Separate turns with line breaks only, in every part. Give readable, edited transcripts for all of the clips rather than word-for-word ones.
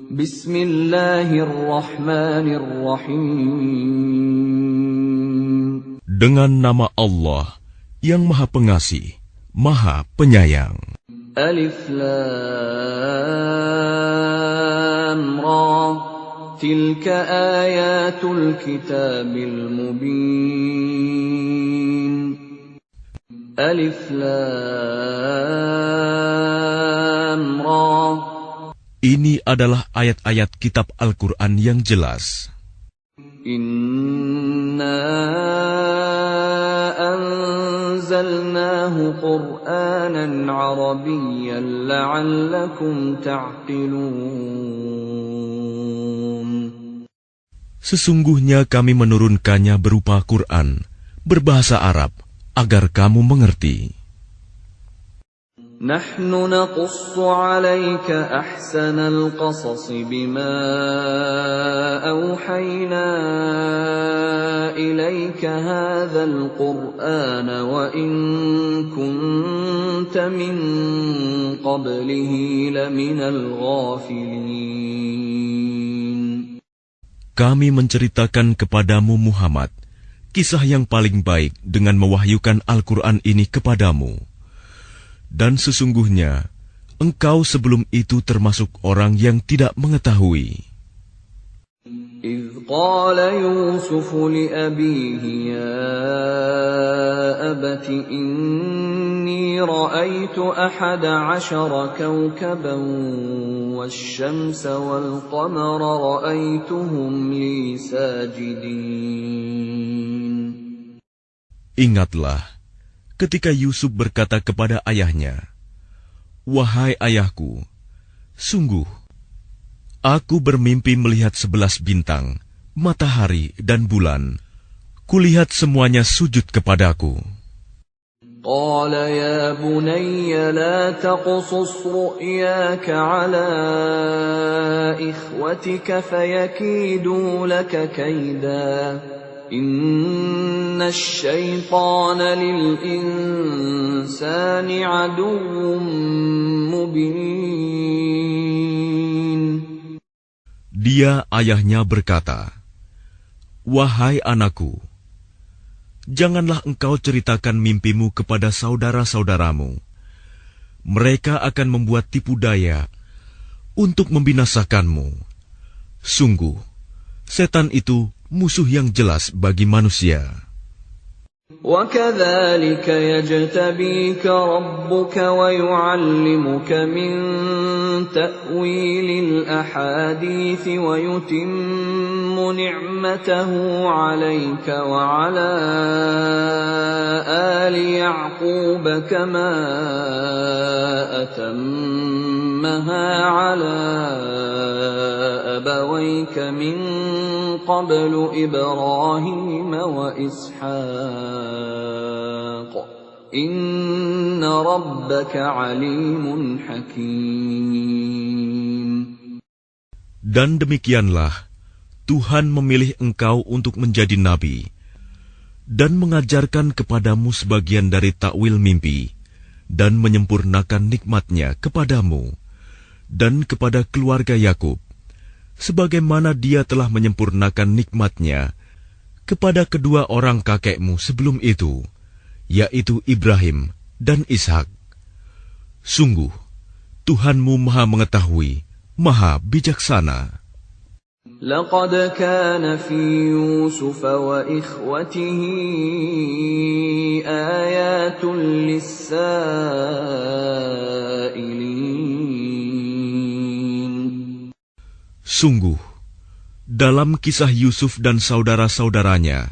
Bismillahirrahmanirrahim.
Dengan nama Allah yang Maha Pengasih, Maha Penyayang.
Alif Lam Ra. Tilka ayatul kitabil mubin. Alif Lam Ra.
Ini adalah ayat-ayat kitab Al-Quran yang jelas.
Inna anzalnahu Qur'anan Arabiyyan la'allakum ta'qilun.
Sesungguhnya kami menurunkannya berupa Quran, berbahasa Arab, agar kamu mengerti.
Nahnu naqussu 'alaika ahsanal qasas bima awhayna ilaika hadzal qur'ana wa in kunta min qablihi laminal ghafilin.
Kami menceritakan kepadamu Muhammad kisah yang paling baik dengan mewahyukan Al-Quran ini kepadamu. Dan sesungguhnya, engkau sebelum itu termasuk orang yang tidak mengetahui.
إِذْ قَالَ يُوسُفُ لِأَبِيهِ يَا أَبَتِ إِنِّي رَأَيْتُ 11 كَوْكَبًا وَالشَّمْسَ وَالْقَمَرَ رَأَيْتُهُمْ لِي سَاجِدِينَ.
Ingatlah, ketika Yusuf berkata kepada ayahnya, "Wahai ayahku, sungguh, aku bermimpi melihat 11 bintang, matahari dan bulan. Kulihat semuanya sujud kepadaku."
قال يا بني لا تقصص رؤياك على إخوتك فيكيدوا لك كيدا إن الشيطان للإنسان عدو مبين.
Dia ayahnya berkata, "Wahai anakku, janganlah engkau ceritakan mimpimu kepada saudara-saudaramu. Mereka akan membuat tipu daya untuk membinasakanmu. Sungguh, setan itu musuh yang jelas bagi manusia."
وَكَذَلِكَ يَجْتَبِيكَ رَبُّكَ وَيُعَلِّمُكَ مِنْ تَأْوِيلِ الْأَحَادِيثِ وَيُتِمُّ نِعْمَتَهُ عَلَيْكَ وَعَلَى آلِ يَعْقُوبَ كَمَا أَتَمَّهَا عَلَى أَبَوَيْكَ مِنْ قَبْلُ إِبْرَاهِيمَ وَإِسْحَاقَ إِنَّ رَبَّكَ عَلِيمٌ حَكِيمٌ.
Dan demikianlah Tuhan memilih engkau untuk menjadi nabi dan mengajarkan kepadamu sebagian dari takwil mimpi dan menyempurnakan nikmat-Nya kepadamu dan kepada keluarga Yakub, sebagaimana Dia telah menyempurnakan nikmat-Nya kepada kedua orang kakekmu sebelum itu, yaitu Ibrahim dan Ishak. Sungguh, Tuhanmu Maha Mengetahui, Maha Bijaksana.
لقد كان في يوسف وإخوته آيات للسائلين.
Sungguh, dalam kisah Yusuf dan saudara-saudaranya,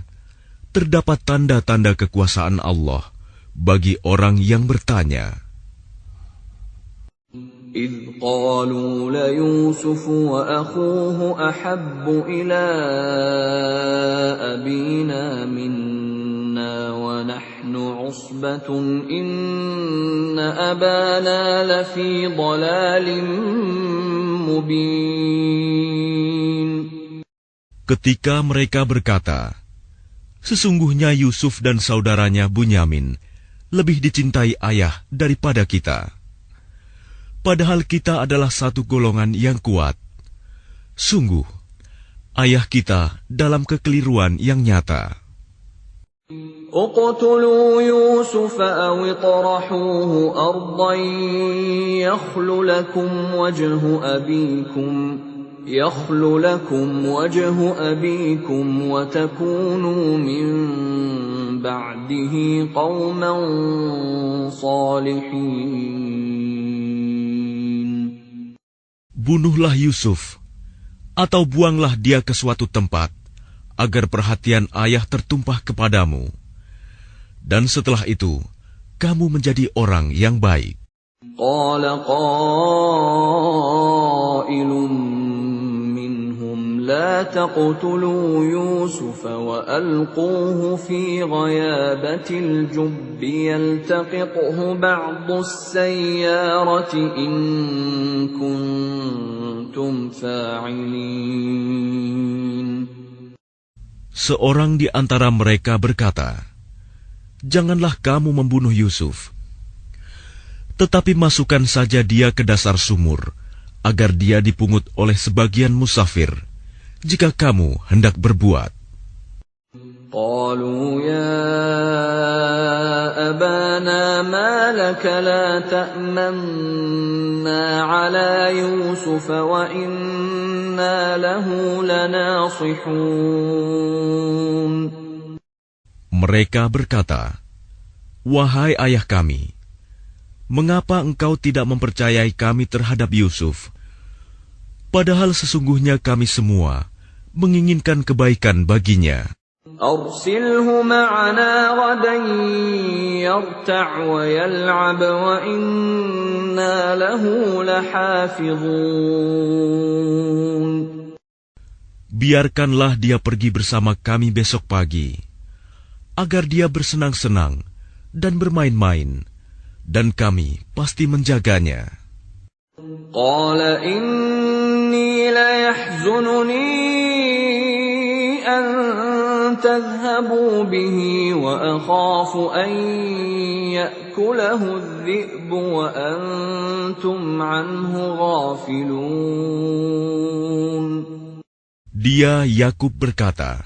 terdapat tanda-tanda kekuasaan Allah bagi orang yang bertanya.
إذ قالوا ليوسف وأخوه أحب إلى أبينا منا ونحن عصبة إن أبانا لفي ضلال مبين.
Ketika mereka berkata, "Sesungguhnya Yusuf dan saudaranya Bunyamin lebih dicintai ayah daripada kita. Padahal kita adalah satu golongan yang kuat. Sungguh, ayah kita dalam kekeliruan yang nyata.
اقتلوا يوسف أو اطرحوه أرضا يخل لكم وجه أبيكم وتكونوا من بعده قوما صالحين.
Bunuhlah Yusuf, atau buanglah dia ke suatu tempat, agar perhatian ayah tertumpah kepadamu. Dan setelah itu, kamu menjadi orang yang baik.
قال قائل منهم لا تقتلوا يوسف وألقوه في غيابة الجب يلتقطه بعض السيارة إن كنتم فاعلين.
Seorang di antara mereka berkata, "Janganlah kamu membunuh Yusuf. Tetapi masukkan saja dia ke dasar sumur, agar dia dipungut oleh sebagian musafir, jika kamu hendak berbuat."
قالوا يا أبانا ما لك لا تأمنا على يوسف وإنا له لناصحون.
Mereka berkata, "Wahai ayah kami, mengapa engkau tidak mempercayai kami terhadap Yusuf? Padahal sesungguhnya kami semua menginginkan kebaikan baginya.
أرسله معنا غدا يرتع ويلعب وإنا له لحافظون.
Biarkanlah dia pergi bersama kami besok pagi, agar dia bersenang-senang dan bermain-main, dan kami pasti menjaganya."
قال إني ليحزنني أن تذهبوا به وأخاف أن يأكله الذئب وأنتم عنه غافلون.
Dia Yakub berkata,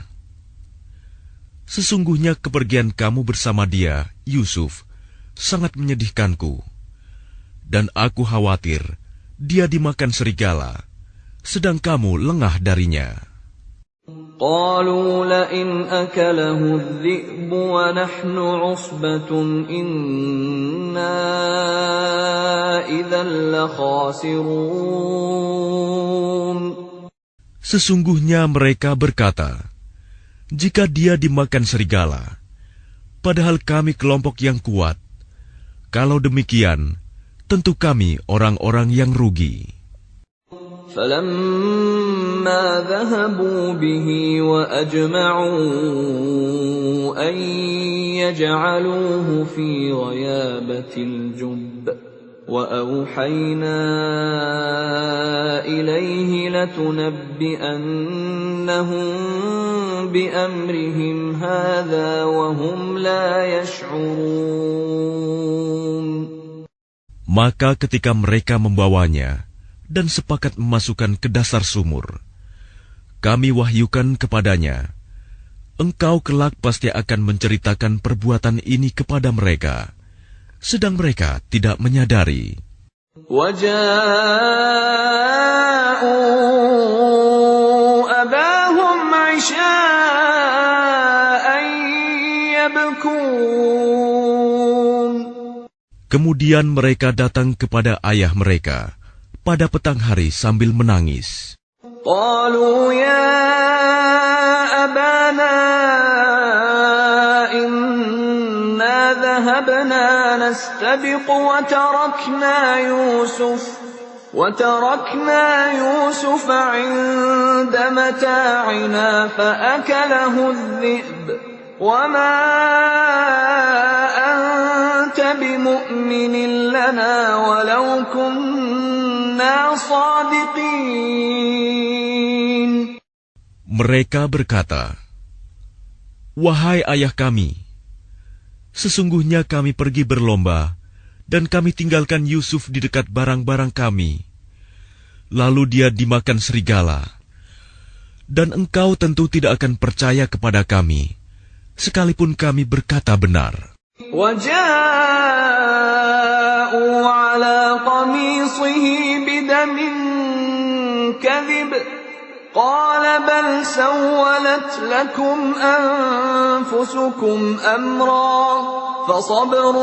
"Sesungguhnya kepergian kamu bersama dia, Yusuf, sangat menyedihkanku, dan aku khawatir dia dimakan serigala, sedang kamu lengah darinya."
قالوا لئن أكله الذئب ونحن عصبة إنا إذا لخاسرون.
Sesungguhnya mereka berkata, "Jika dia dimakan serigala, padahal kami kelompok yang kuat, kalau demikian, tentu kami orang-orang yang rugi."
فلما ذهبوا به وأجمعوا أن يجعلوه في غيابة الجب وأوحينا إليه لتنبئنهم بأمرهم هذا وهم لا يشعرون.
Maka ketika mereka membawanya dan sepakat memasukkan ke dasar sumur, kami wahyukan kepadanya, "Engkau kelak pasti akan menceritakan perbuatan ini kepada mereka," sedang mereka tidak menyadari.
وَجَاءُوا أَبَاهُمْ عِشَاءً يَبْكُونَ.
Kemudian mereka datang kepada ayah mereka pada petang hari sambil menangis.
قالوا يا أبانا إنا ذهبنا نستبق وتركنا يوسف عند متاعنا فأكله الذئب وما أنت بمؤمن لنا ولو كنا صادقين.
Mereka berkata, "Wahai ayah kami, sesungguhnya kami pergi berlomba dan kami tinggalkan Yusuf di dekat barang-barang kami. Lalu dia dimakan serigala, Dan engkau tentu tidak akan percaya kepada kami, sekalipun kami berkata benar.
وَجَاءُوا عَلَى قَمِيصِهِ بِدَمٍ كَذِبٍ قَالَ بَلْ سَوَّلَتْ لَكُمْ أَنفُسُكُمْ أَمْرًا فَصَبْرٌ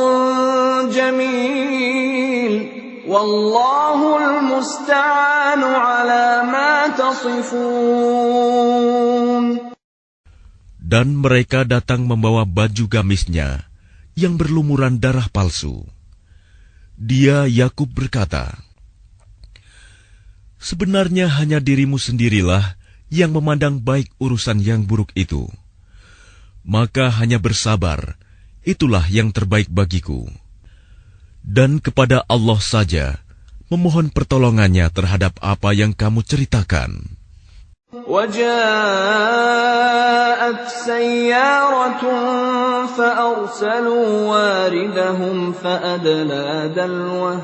جَمِيلٌ وَاللَّهُ الْمُسْتَعَانُ عَلَى مَا تَصِفُونَ.
Dan mereka datang membawa baju gamisnya yang berlumuran darah palsu. Dia, Yakub, berkata, sebenarnya hanya dirimu sendirilah yang memandang baik urusan yang buruk itu. Maka hanya bersabar, itulah yang terbaik bagiku. Dan kepada Allah saja memohon pertolongannya terhadap apa yang kamu ceritakan.
وَجَاءَتْ سَيَّارَةٌ فَأَرْسَلُوا وَارِدَهُمْ فَأَدْلَىٰ دَلْوَهُ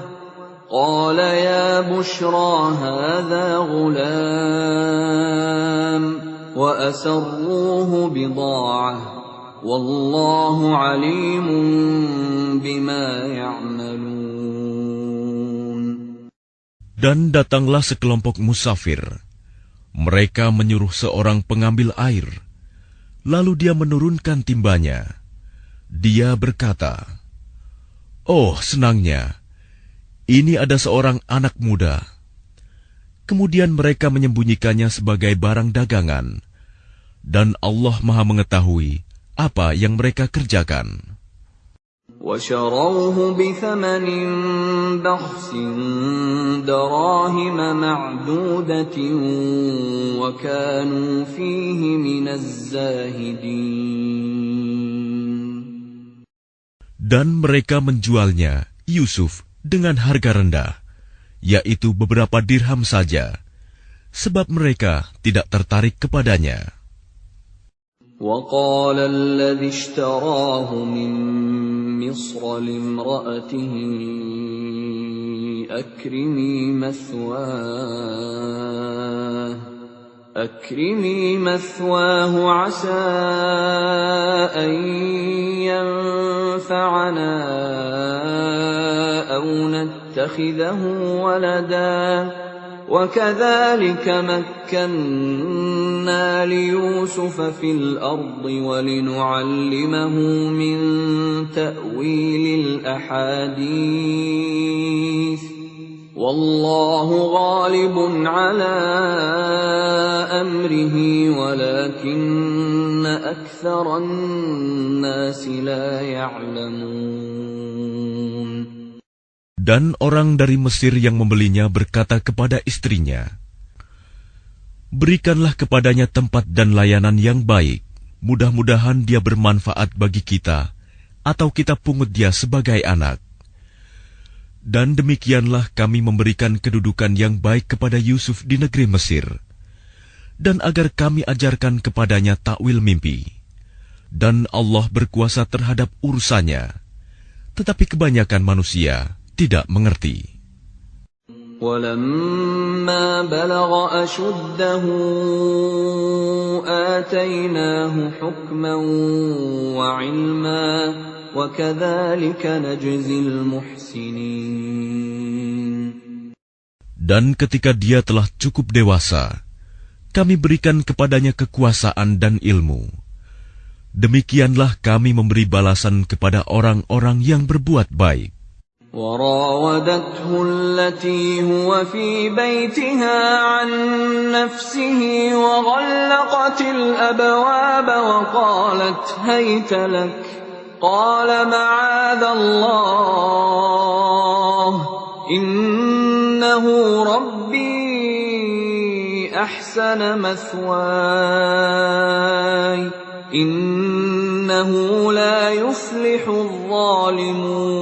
قَالَ يَا بُشْرَىٰ هَٰذَا غُلَامٌ وَأَسَرُّوهُ بِضَاعَةً وَاللَّهُ عَلِيمٌ بِمَا يَعْمَلُونَ.
Dan datanglah sekelompok musafir. Mereka menyuruh seorang pengambil air, lalu dia menurunkan timbanya. Dia berkata, oh senangnya, ini ada seorang anak muda. Kemudian mereka menyembunyikannya sebagai barang dagangan, dan Allah Maha mengetahui apa yang mereka kerjakan.
وَشَرَوْهُ بِثَمَنٍ بَخْسٍ دَرَاهِمَ مَعْدُودَةٍ وَكَانُوا فِيهِ مِنَ الزَّاهِدِينَ.
Dan mereka menjualnya, Yusuf, dengan harga rendah, yaitu beberapa dirham saja, sebab mereka tidak tertarik kepadanya.
وَقَالَ الَّذِي اشْتَرَاهُ مِن مِّصْرَ لِامْرَأَتِهِ أَكْرِمِي مَثْوَاهُ عَسَىٰ أَن يَنفَعَنَا أَوْ نَتَّخِذَهُ وَلَدًا وَكَذَلِكَ مَكَّنَّا لِيُوسُفَ فِي الْأَرْضِ وَلِنُعَلِّمَهُ مِن تَأْوِيلِ الْأَحَادِيثِ وَاللَّهُ غَالِبٌ عَلَىٰ أَمْرِهِ وَلَكِنَّ أَكْثَرَ النَّاسِ لَا يَعْلَمُونَ.
Dan orang dari Mesir yang membelinya berkata kepada istrinya, berikanlah kepadanya tempat dan layanan yang baik, mudah-mudahan dia bermanfaat bagi kita, atau kita pungut dia sebagai anak. Dan demikianlah kami memberikan kedudukan yang baik kepada Yusuf di negeri Mesir, dan agar kami ajarkan kepadanya takwil mimpi. Dan Allah berkuasa terhadap urusannya, tetapi kebanyakan manusia tidak mengerti.
وَلَمَّا بَلَغَ أَشُدَّهُ آتَيْنَاهُ حُكْمًا وَعِلْمًا وَكَذَلِكَ نَجْزِي الْمُحْسِنِينَ.
Dan ketika dia telah cukup dewasa, kami berikan kepadanya kekuasaan dan ilmu. Demikianlah kami memberi balasan kepada orang-orang yang berbuat baik.
وراودته التي هو في بيتها عن نفسه وغلقت الأبواب وقالت هيت لك قال معاذ الله إنه ربي أحسن مثواي إنه لا يفلح الظالمون.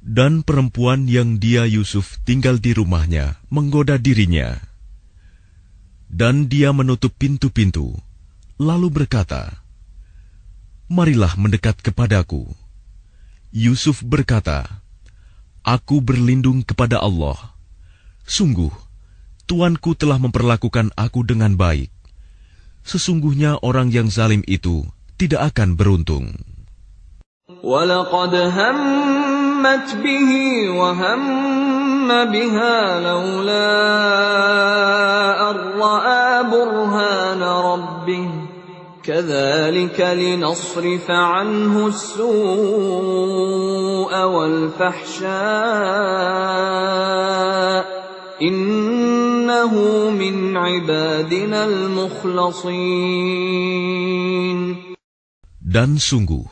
Dan perempuan yang dia Yusuf tinggal di rumahnya menggoda dirinya. Dan dia menutup pintu-pintu, lalu berkata, marilah mendekat kepadaku. Yusuf berkata, aku berlindung kepada Allah. Sungguh, Tuanku telah memperlakukan aku dengan baik. Sesungguhnya orang yang zalim itu tidak akan beruntung.
وَلَقَدْ هَمَّتْ بِهِ وَهَمَّ بِهَا لَوْلَا أَن رَّأَىٰ بُرْهَانَ رَبِّهِ كَذَٰلِكَ لِنَصْرِفَ عَنْهُ السُّوءَ وَالْفَحْشَاءَ إِنَّهُ مِنْ عِبَادِنَا الْمُخْلَصِينَ.
Dan sungguh,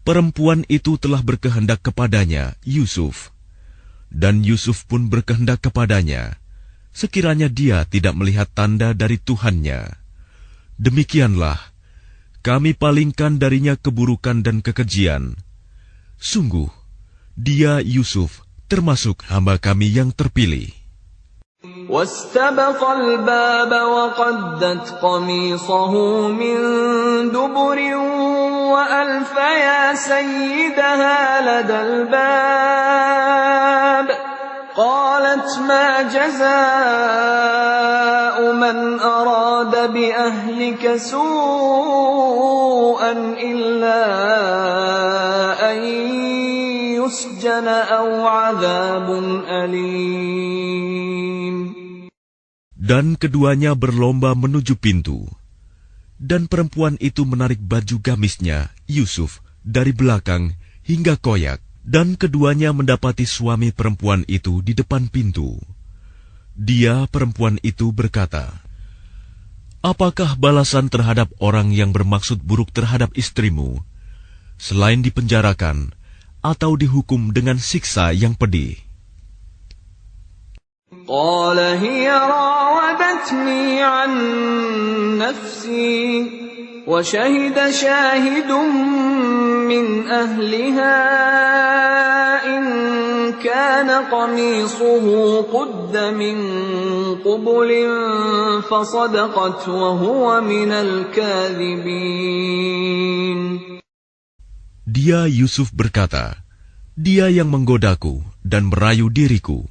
perempuan itu telah berkehendak kepadanya, Yusuf. Dan Yusuf pun berkehendak kepadanya, sekiranya dia tidak melihat tanda dari Tuhannya. Demikianlah, kami palingkan darinya keburukan dan kekejian. Sungguh, dia Yusuf termasuk hamba kami yang terpilih.
واستبق الباب وقدت قميصه من دبر وألف يا سيدها لدى الباب قالت ما جزاء من أراد بأهلك سوءا إلا أن يسجن أو عذاب أليم.
Dan keduanya berlomba menuju pintu. Dan perempuan itu menarik baju gamisnya, Yusuf, dari belakang hingga koyak. Dan keduanya mendapati suami perempuan itu di depan pintu. Dia, perempuan itu, berkata, "Apakah balasan terhadap orang yang bermaksud buruk terhadap istrimu, selain dipenjarakan atau dihukum dengan siksa yang pedih?"
قال هي راودتني عن نفسي وشهد شاهد من أهلها إن كان قميصه قد من قبل فصدقت وهو من الكاذبين.
Dia Yusuf berkata, "Dia yang menggodaku dan merayu diriku."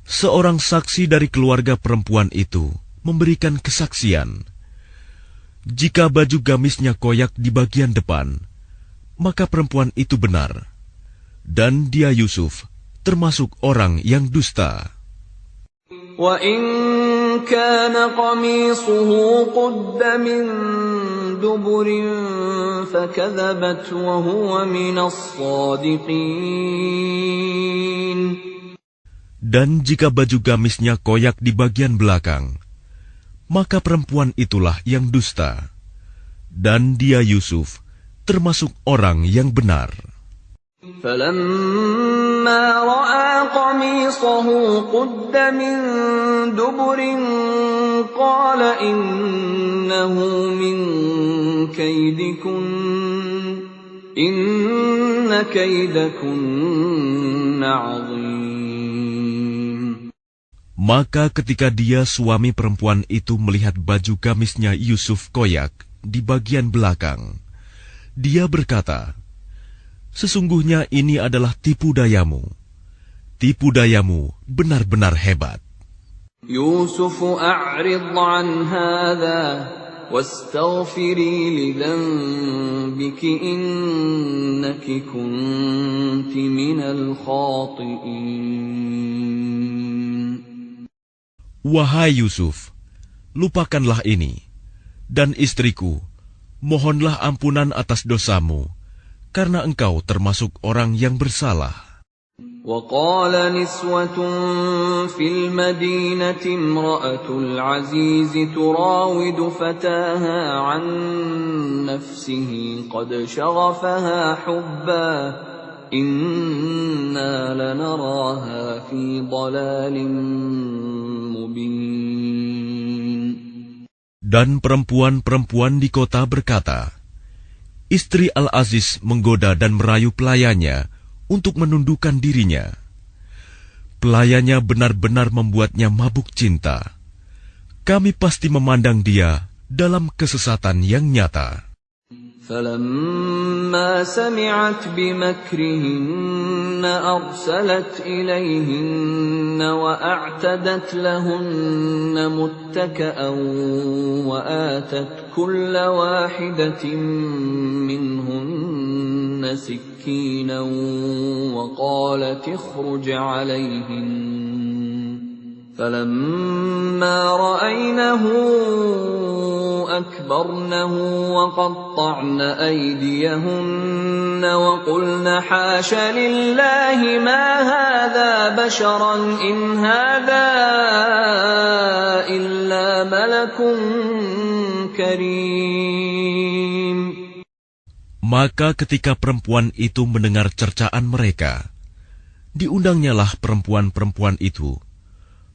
Seorang saksi dari keluarga perempuan itu memberikan kesaksian. Jika baju gamisnya koyak di bagian depan, maka perempuan itu benar. Dan dia Yusuf termasuk orang yang dusta.
وَإِنْ كَانَ قَمِيصُهُ قُدَّ مِنْ دُبُرٍ فَكَذَبَتْ وَهُوَ مِنَ الصَّادِقِينَ.
Dan jika baju gamisnya koyak di bagian belakang, maka perempuan itulah yang dusta. Dan dia Yusuf termasuk orang yang benar.
فَلَمَّا رَأَىٰ قَمِيصَهُ قُدَّ مِن دُبُرٍ قَالَ إِنَّهُ مِن كَيْدِكُنَّ إِنَّ كَيْدَكُنَّ عَظِيمٌ.
Maka ketika dia suami perempuan itu melihat baju gamisnya Yusuf koyak di bagian belakang, dia berkata, "Sesungguhnya ini adalah tipu dayamu. Tipu dayamu benar-benar hebat."
Yusuf a'rid 'an hadha wastaghfiri li dhanbiki innaki kunti minal khati'in.
Wahai Yusuf, lupakanlah ini, dan istriku, mohonlah ampunan atas dosamu, karena engkau termasuk orang yang bersalah.
وَقَالَ نِسْوَةٌ فِي الْمَدِينَةِ امْرَأَتُ الْعَزِيزِ تُرَاوِدُ فَتَاهَا عَنْ نَفْسِهِ قَدْ شَغَفَهَا حُبًّا إِنَّا لَنَرَاهَا فِي ضَلَالٍ مُبِينٍ.
Dan perempuan-perempuan di kota berkata, "Istri Al-Aziz menggoda dan merayu pelayannya untuk menundukkan dirinya. Pelayannya benar-benar membuatnya mabuk cinta. Kami pasti memandang dia dalam kesesatan yang nyata."
فلما سمعت بمكرهن أرسلت إليهن وأعتدت لهن متكأ وآتت كل واحدة منهن سكينا وقالت اخرج عليهن فلما رأينه أكبرنه وقطعن أيديهن وقلن حاش لله ما هذا بشرا إن هذا إلا ملك كريم.
Maka ketika perempuan itu mendengar cercaan mereka, diundangnyalah perempuan-perempuan itu,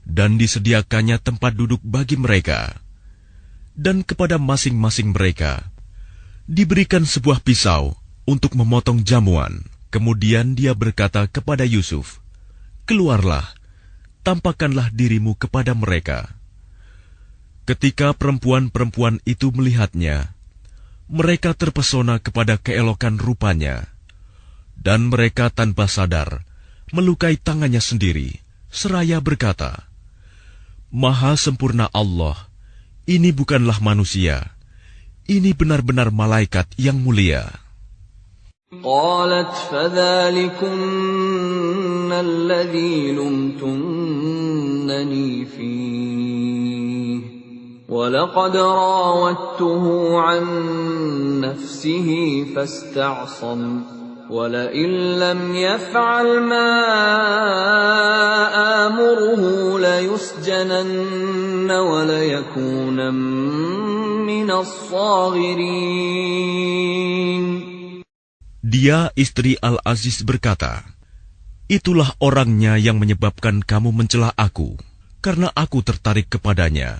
dan disediakannya tempat duduk bagi mereka. Dan kepada masing-masing mereka diberikan sebuah pisau untuk memotong jamuan. Kemudian dia berkata kepada Yusuf, "Keluarlah, tampakkanlah dirimu kepada mereka." Ketika perempuan-perempuan itu melihatnya, mereka terpesona kepada keelokan rupanya, dan mereka tanpa sadar melukai tangannya sendiri, seraya berkata, "Maha sempurna Allah, ini bukanlah manusia, ini benar-benar malaikat yang mulia."
قالت فذلكن الذي لمتنني فيه ولقد راودته عن نفسه فاستعصم ولئن لم يفعل ما آمره ليسجنن وليكون من الصاغرين.
Dia, istri Al-Aziz, berkata, "Itulah orangnya yang menyebabkan kamu mencela aku, karena aku tertarik kepadanya.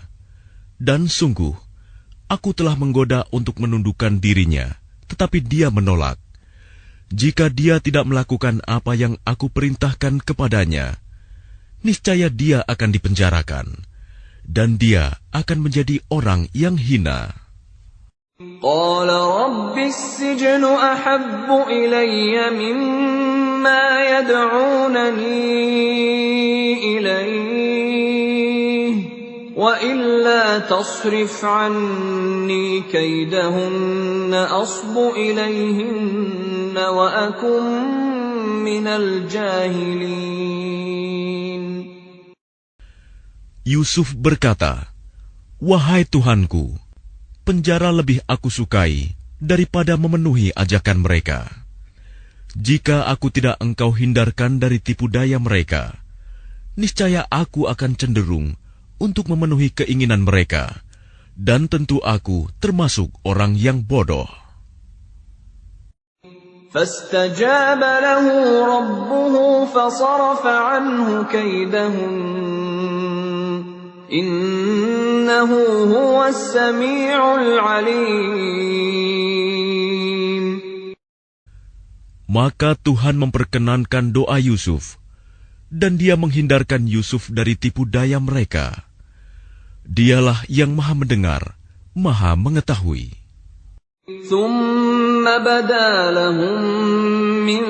Dan sungguh, aku telah menggoda untuk menundukkan dirinya, tetapi dia menolak. Jika dia tidak melakukan apa yang aku perintahkan kepadanya, niscaya dia akan dipenjarakan, dan dia akan menjadi orang yang hina."
قال رب السجن أحب إلي مما يدعونني إليه وإلا تصرف عني كيدهن أصب إليهن وأكن من الجاهلين.
Yusuf berkata, "Wahai Tuhanku, penjara lebih aku sukai daripada memenuhi ajakan mereka. Jika aku tidak engkau hindarkan dari tipu daya mereka, niscaya aku akan cenderung untuk memenuhi keinginan mereka, dan tentu aku termasuk orang yang bodoh."
فاستجاب له ربه فصرف عنه كيدهن إنه هو السميع العليم.
Maka Tuhan memperkenankan doa Yusuf, dan dia menghindarkan Yusuf dari tipu daya mereka. Dialah yang Maha mendengar, Maha mengetahui.
ثم بدا لهم من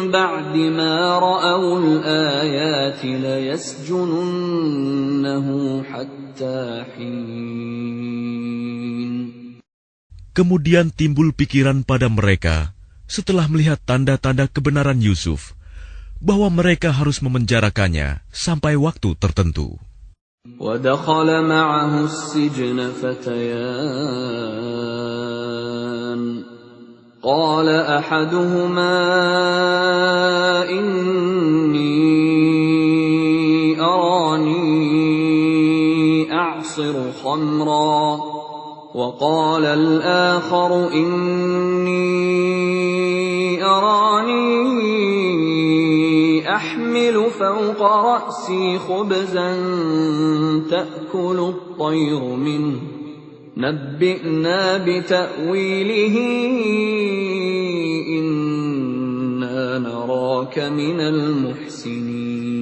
بعد ما رأوا الآيات ليسجننه حتى حين.
Kemudian timbul pikiran pada mereka setelah melihat tanda-tanda kebenaran Yusuf, bahwa mereka harus memenjarakannya sampai waktu tertentu.
وَدَخَلَ مَعَهُ السِّجْنَ فَتَيَانِ قَالَ أَحَدُهُمَا إِنِّي أَرَانِي أَعْصِرُ خَمْرًا وَقَالَ الْآخَرُ إِنِّي أَرَانِي أحمل فوق رأسي خبزا تأكل الطير منه نبئنا بتأويله إنا نراك من المحسنين.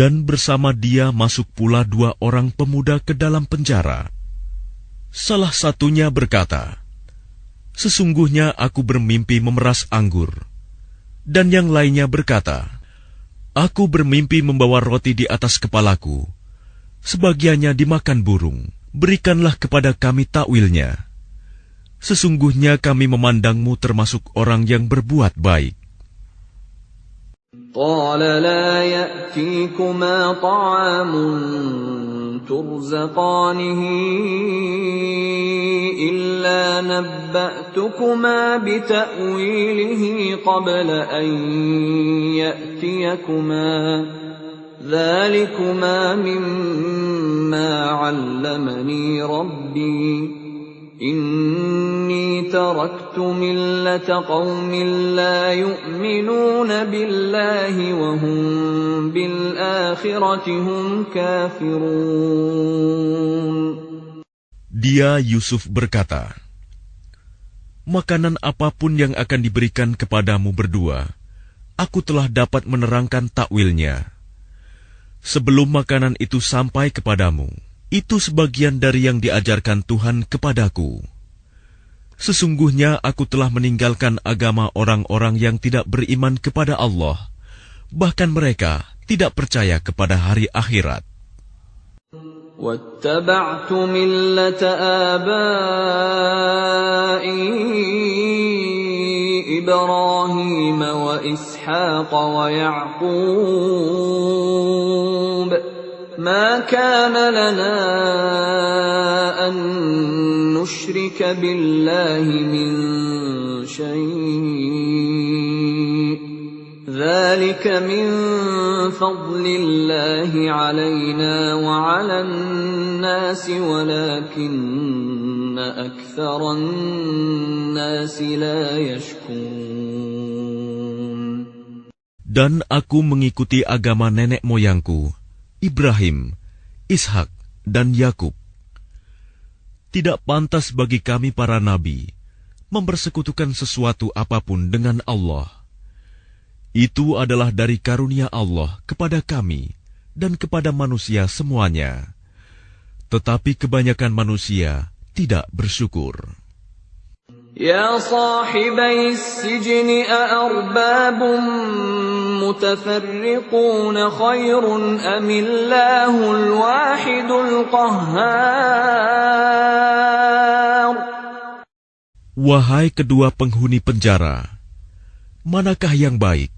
Dan bersama dia masuk pula 2 orang pemuda ke dalam penjara. Salah satunya berkata, "Sesungguhnya aku bermimpi memeras anggur." Dan yang lainnya berkata, "Aku bermimpi membawa roti di atas kepalaku. Sebagiannya dimakan burung. Berikanlah kepada kami takwilnya. Sesungguhnya kami memandangmu termasuk orang yang berbuat baik."
قال لا يأتيكما طعام ترزقانه إلا نبأتكما بتأويله قبل أن يأتيكما ذلكما مما علمني ربي إني تركت ملة قوم لا يؤمنون بالله وهم بالآخرة هم كافرون.
Dia Yusuf berkata, "Makanan apapun yang akan diberikan kepadamu berdua, aku telah dapat menerangkan takwilnya. Sebelum makanan itu sampai kepadamu, itu sebagian dari yang diajarkan Tuhan kepadaku. Sesungguhnya aku telah meninggalkan agama orang-orang yang tidak beriman kepada Allah, bahkan mereka tidak percaya kepada hari akhirat.
وَاتَّبَعْتُ مِلَّةَ آبَائِي إِبْرَاهِيمَ وَإِسْحَاقَ وَيَعْقُوبَ مَا كَانَ لَنَا أَن نُّشْرِكَ بِاللَّهِ مِن شَيْءٍ ذَلِكَ مِن فَضْلِ اللَّهِ عَلَيْنَا وَعَلَى النَّاسِ وَلَكِنَّ أَكْثَرَ النَّاسِ لَا يَشْكُرُونَ.
Dan aku mengikuti agama nenek moyangku, Ibrahim, Ishak, dan Yakub. Tidak pantas bagi kami para nabi mempersekutukan sesuatu apapun dengan Allah. Itu adalah dari karunia Allah kepada kami dan kepada manusia semuanya. Tetapi kebanyakan manusia tidak bersyukur.
يا صاحبي السجن أأرباب متفرقون خير أم الله الواحد القهار.
Wahai kedua penghuni penjara, manakah yang baik?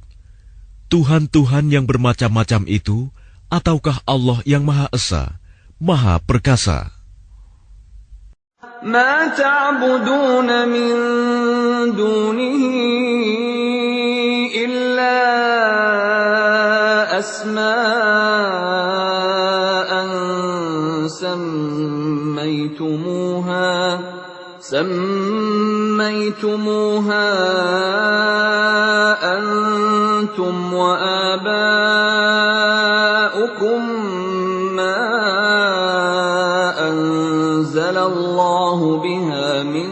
Tuhan-Tuhan yang bermacam-macam itu, ataukah Allah yang Maha Esa, Maha Perkasa?
ما تعبدون من دونه إلا أسماء سميتموها أنتم وآباؤكم ما أنزل الله بها من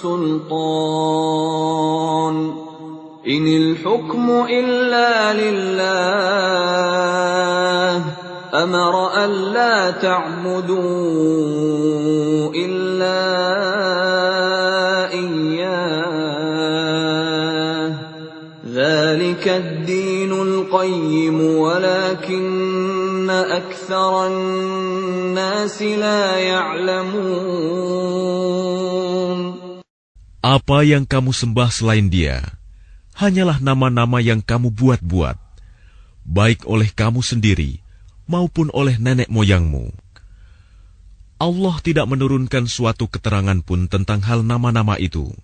سلطان إن الحكم إلا لله أمر ألا تعبدوا إلا إياه ذلك الدين القيم ولكن أكثر الناس لا يعلمون.
Apa yang kamu sembah selain Dia hanyalah nama-nama yang kamu buat-buat, baik oleh kamu sendiri maupun oleh nenek moyangmu. Allah tidak menurunkan suatu keterangan pun tentang hal nama-nama itu.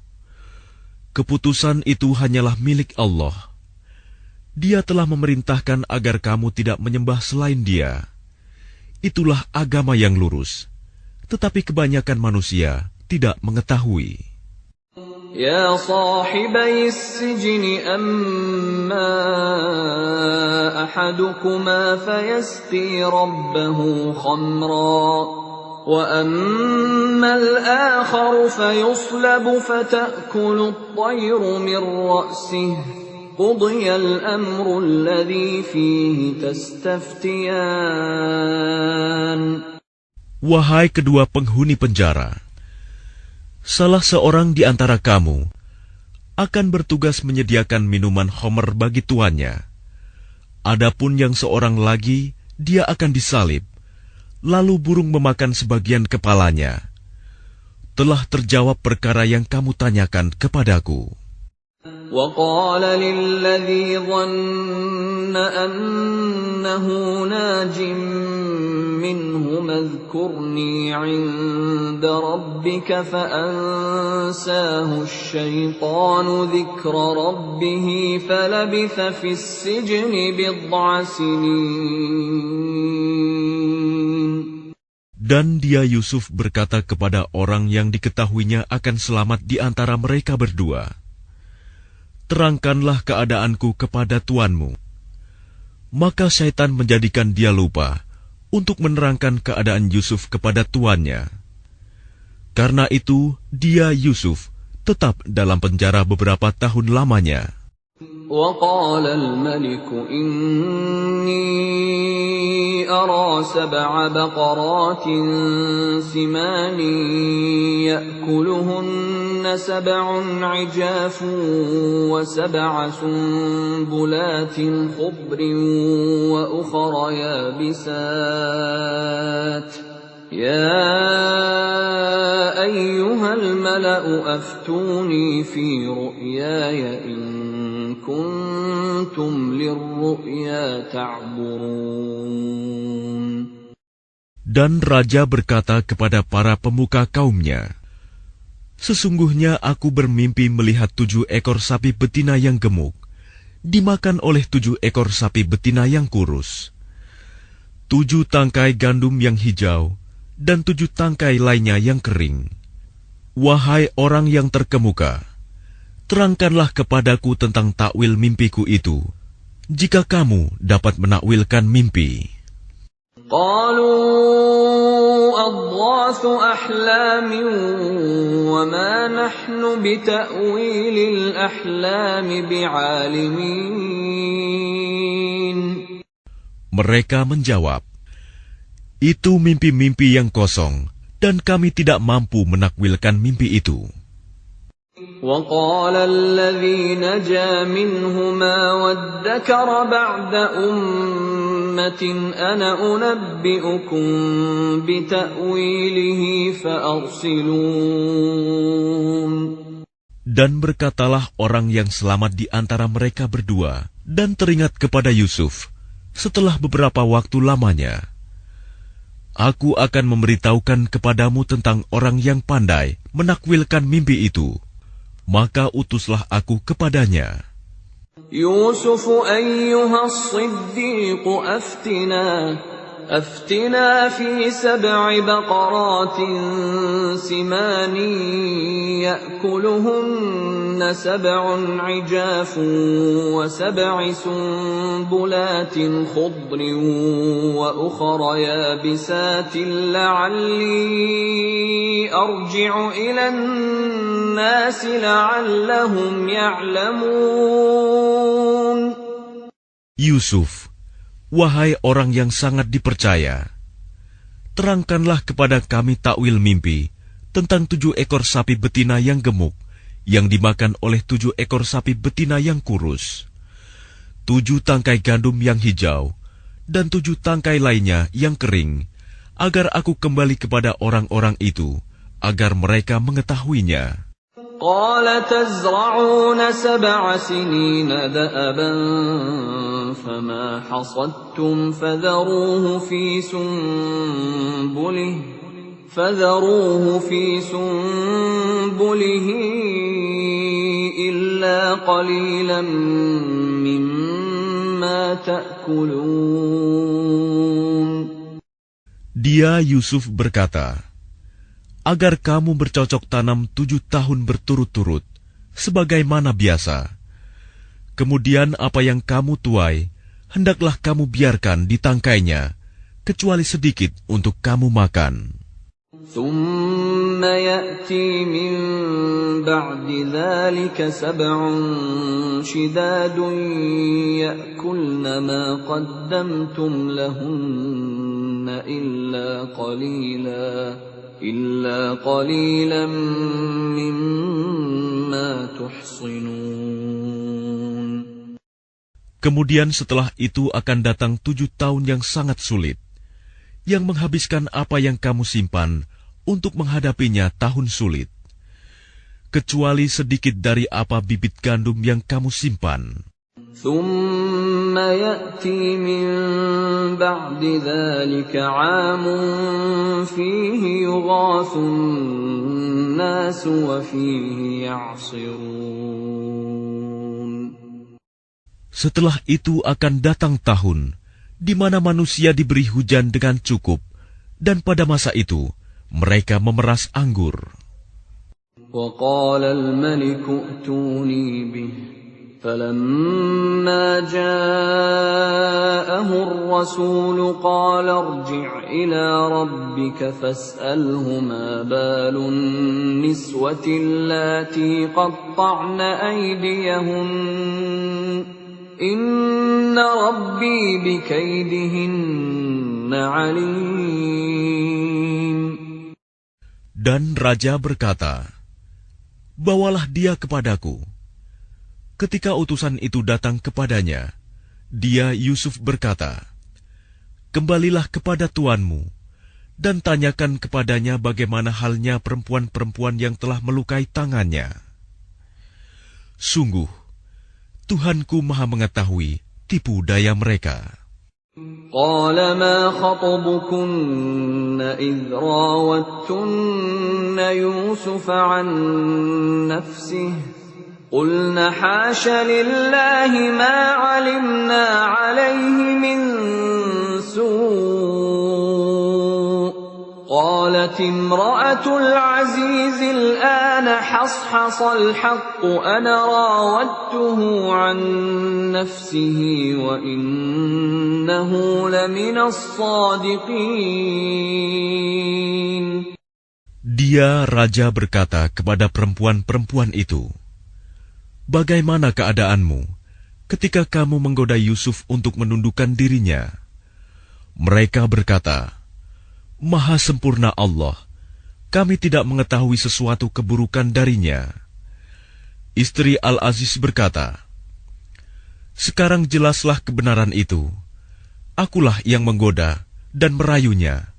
Keputusan itu hanyalah milik Allah. Dia telah memerintahkan agar kamu tidak menyembah selain Dia. Itulah agama yang lurus, tetapi kebanyakan manusia tidak mengetahui.
يا صاحبي السجن أما أحدكما فيسقي ربه خمرا وأما الآخر فيصلب فتأكل الطير من رأسه قضي الأمر الذي فيه تستفتيان.
Wahai kedua penghuni penjara, salah seorang di antara kamu akan bertugas menyediakan minuman khamr bagi tuannya. Adapun yang seorang lagi, dia akan disalib, lalu burung memakan sebagian kepalanya. Telah terjawab perkara yang kamu tanyakan kepadaku.
وقال للذي ظن أنه ناج منهم اذكرني عند ربك فأنساه الشيطان ذكر ربه فلبث في السجن بضع سنين.
Dan dia Yusuf berkata kepada orang yang diketahuinya akan selamat di antara mereka berdua, terangkanlah keadaanku kepada tuanmu. Maka syaitan menjadikan dia lupa untuk menerangkan keadaan Yusuf kepada tuannya. Karena itu, dia Yusuf tetap dalam penjara beberapa tahun lamanya.
وقال الملك إني أرى 7 بقرات سمان يأكلهن 7 عجاف و7 سنبلات خضر وأخر يابسات يا أيها الملأ أفتوني في رؤياي إن كنتم للرؤيا تعبرون.
Dan raja berkata kepada para pemuka kaumnya, sesungguhnya aku bermimpi melihat 7 ekor sapi betina yang gemuk dimakan oleh 7 ekor sapi betina yang kurus, 7 tangkai gandum yang hijau, dan 7 tangkai lainnya yang kering. Wahai orang yang terkemuka, terangkanlah kepadaku tentang takwil mimpiku itu, jika kamu dapat menakwilkan mimpi.
قالوا أضغاث أحلام وما نحن بتأويل الأحلام بعالمين.
Mereka menjawab, itu mimpi-mimpi yang kosong, dan kami tidak mampu menakwilkan mimpi itu.
وقال الذي نجا منهما وادكر بعد أمة أنا أنبئكم بتأويله فأرسلون.
Dan berkatalah orang yang selamat di antara mereka berdua dan teringat kepada Yusuf setelah beberapa waktu lamanya, aku akan memberitahukan kepadamu tentang orang yang pandai menakwilkan mimpi itu. Maka utuslah aku kepadanya.
Yusuf ayyuha as-siddiq aftina fi 7 baqaratin simani ya'kuluhunna 7 'ijafun wa 7 sunbulatin khudrin wa ukhra yabisatin la'alli arji'u ila الناس لعلهم يعلمون.
Yusuf, wahai orang yang sangat dipercaya, terangkanlah kepada kami takwil mimpi tentang 7 ekor sapi betina yang gemuk yang dimakan oleh 7 ekor sapi betina yang kurus, 7 tangkai gandum yang hijau, dan 7 tangkai lainnya yang kering, agar aku kembali kepada orang-orang itu, agar mereka mengetahuinya.
قال تزرعون 7 سنين دأبا فما حصدتم فذروه في سنبله إلا قليلا مما تأكلون.
Dia Yusuf berkata, agar kamu bercocok tanam 7 tahun berturut-turut, sebagaimana biasa. Kemudian apa yang kamu tuai, hendaklah kamu biarkan di tangkainya, kecuali sedikit untuk kamu makan.
ثم يأتي من بعد ذلك 7 شداد يأكلن ما قدمتم لهن إلا قليلا مما تحصنون.
Kemudian setelah itu akan datang 7 tahun yang sangat sulit, yang menghabiskan apa yang kamu simpan untuk menghadapinya tahun sulit, kecuali sedikit dari apa bibit gandum yang kamu simpan.
ثم يأتي من بعد ذلك عام فيه يغاث الناس وفيه يعصرون.
Setelah itu akan datang tahun di mana manusia diberi hujan dengan cukup, dan pada masa itu mereka memeras anggur.
وقال الملك ائتوني به فلما جاءه الرسول قال ارجع إلى ربك فاسأله ما بال النسوة اللاتي قطعن أيديهن إن ربي بكيدهن عليم.
Dan raja berkata, "Bawalah dia kepadaku." Ketika utusan itu datang kepadanya, dia Yusuf berkata, "Kembalilah kepada tuanmu dan tanyakan kepadanya bagaimana halnya perempuan-perempuan yang telah melukai tangannya. Sungguh, Tuhanku Maha mengetahui tipu daya mereka."
قال ما خطبكن إذ راوتن يوسف عن نفسه قلن حاش لله ما علمنا عليه من سوء قالت امرأة العزيز الآن حصحص الحق أنا راودته عن نفسه وإنه لمن الصادقين.
Dia raja berkata kepada perempuan-perempuan itu, "Bagaimana keadaanmu ketika kamu menggoda Yusuf untuk menundukkan dirinya?" Mereka berkata, "Maha sempurna Allah, kami tidak mengetahui sesuatu keburukan darinya." Istri Al-Aziz berkata, "Sekarang jelaslah kebenaran itu. Akulah yang menggoda dan merayunya,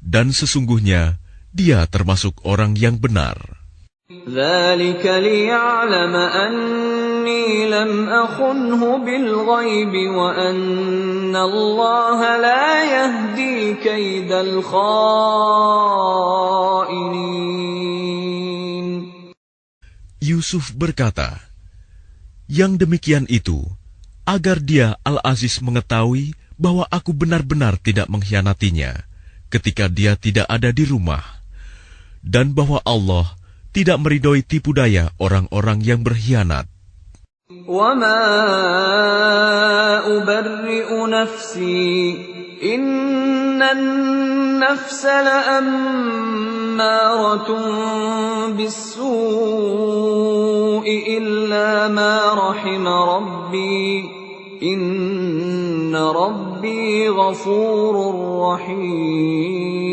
dan sesungguhnya dia termasuk orang yang benar."
ذلك ليعلم أني لم أخنه بالغيب وأن الله لا يهدي كيد الخائنين.
Yusuf berkata, "Yang demikian itu agar dia Al-Aziz mengetahui bahwa aku benar-benar tidak mengkhianatinya ketika dia tidak ada di rumah, dan bahwa Allah tidak meridhoi tipu daya orang-orang yang berkhianat."
وَمَا أُبَرِّئُ نَفْسِي إِنَّ النَّفْسَ لَأَمَّارَةٌ بِالسُّوءِ إِلَّا مَا رَحِمَ رَبِّي إِنَّ رَبِّي غَفُورٌ رَّحِيمٌ.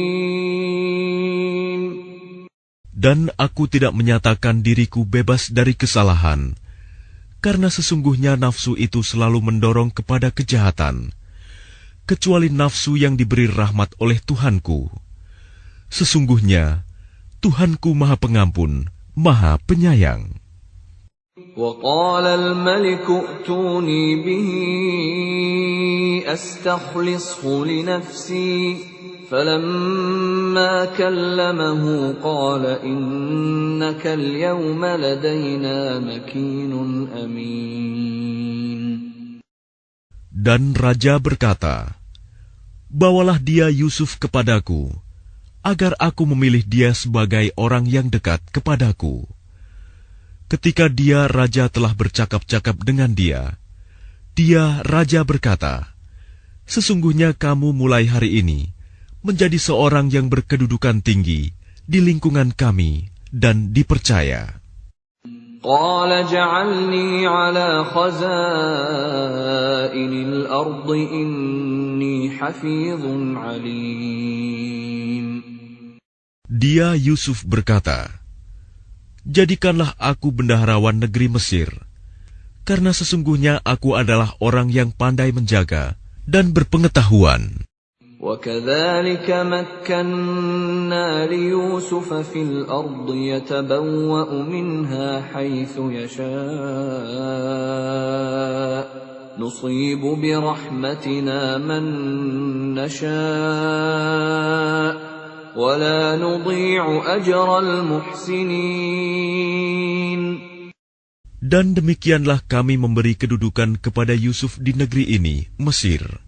Dan aku tidak menyatakan diriku bebas dari kesalahan, karena sesungguhnya nafsu itu selalu mendorong kepada kejahatan, kecuali nafsu yang diberi rahmat oleh Tuhanku. Sesungguhnya Tuhanku Maha Pengampun, Maha Penyayang.
وَقَالَ الْمَلِكُ ائْتُونِي بِهِ أَسْتَخْلِصْهُ لِنَفْسِي فَلَمَّا كَلَّمَهُ قَالَ إِنَّكَ الْيَوْمَ لَدَيْنَا مَكِينٌ أَمِينٌ.
Dan raja berkata, "Bawalah dia Yusuf kepadaku, agar aku memilih dia sebagai orang yang dekat kepadaku." Ketika dia raja telah bercakap-cakap dengan dia raja berkata, "Sesungguhnya kamu mulai hari ini menjadi seorang yang berkedudukan tinggi di lingkungan kami dan dipercaya.
قال اجعلني على خزائن الأرض إني حفيظ عليم.
Dia Yusuf berkata, jadikanlah aku bendaharawan negeri Mesir, karena sesungguhnya aku adalah orang yang pandai menjaga dan berpengetahuan.
وكذلك مكنا ليوسف في الأرض يتبوأ منها حيث يشاء نصيب برحمتنا من نشاء ولا نضيع أجر المحسنين.
Dan demikianlah kami memberi kedudukan kepada Yusuf di negeri ini, Mesir,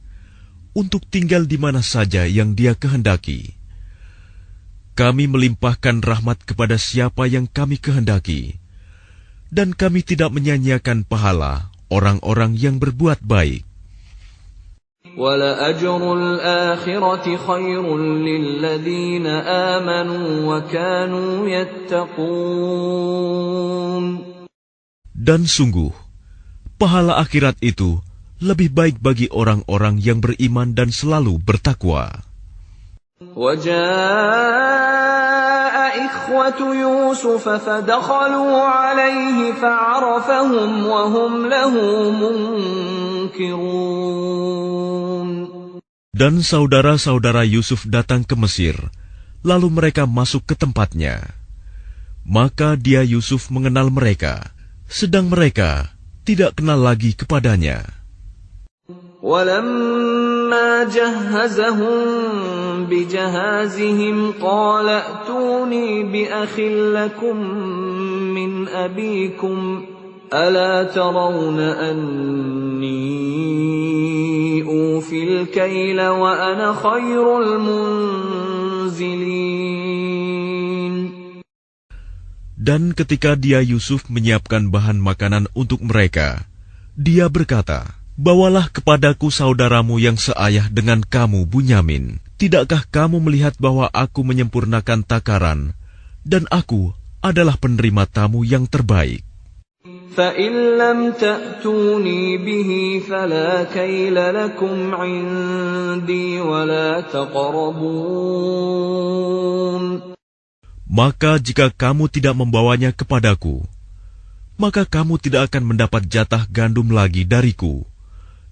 untuk tinggal di mana saja yang dia kehendaki. Kami melimpahkan rahmat kepada siapa yang kami kehendaki, dan kami tidak menyanyiakan pahala orang-orang yang berbuat baik.
وَلَأَجْرُ الْآخِرَةِ خَيْرٌ لِلَّذِينَ آمَنُوا وَكَانُوا يَتَّقُونَ.
Dan sungguh, pahala akhirat itu lebih baik bagi orang-orang yang beriman dan selalu bertakwa.
وَجَاءَ إِخْوَةُ يُوسُفَ فَدَخَلُوا عَلَيْهِ فَعَرَفَهُمْ وَهُمْ لَهُ مُنكِرُونَ.
Dan saudara-saudara Yusuf datang ke Mesir, lalu mereka masuk ke tempatnya. Maka dia Yusuf mengenal mereka, sedang mereka tidak kenal lagi kepadanya.
وَلَمَّا جَهَّزَهُم بِجَهَازِهِمْ قَالَ ائْتُونِي بِأَخٍ لَّكُم مِّنْ أَبِيكُمْ أَلَا تَرَوْنَ أَنِّي أُوفِي الْكَيْلَ وَأَنَا خَيْرُ الْمُنزِلِينَ.
Dan ketika dia Yusuf menyiapkan bahan makanan untuk mereka, dia berkata, bawalah kepadaku saudaramu yang seayah dengan kamu, Bunyamin. Tidakkah kamu melihat bahwa aku menyempurnakan takaran, dan aku adalah penerima tamu yang terbaik?
فَإِن لَّمْ تَأْتُونِي بِهِ فَلَا كَيْلَ لَكُمْ عِندِي وَلَا تَقْرَبُونَ.
Maka jika kamu tidak membawanya kepadaku, maka kamu tidak akan mendapat jatah gandum lagi dariku,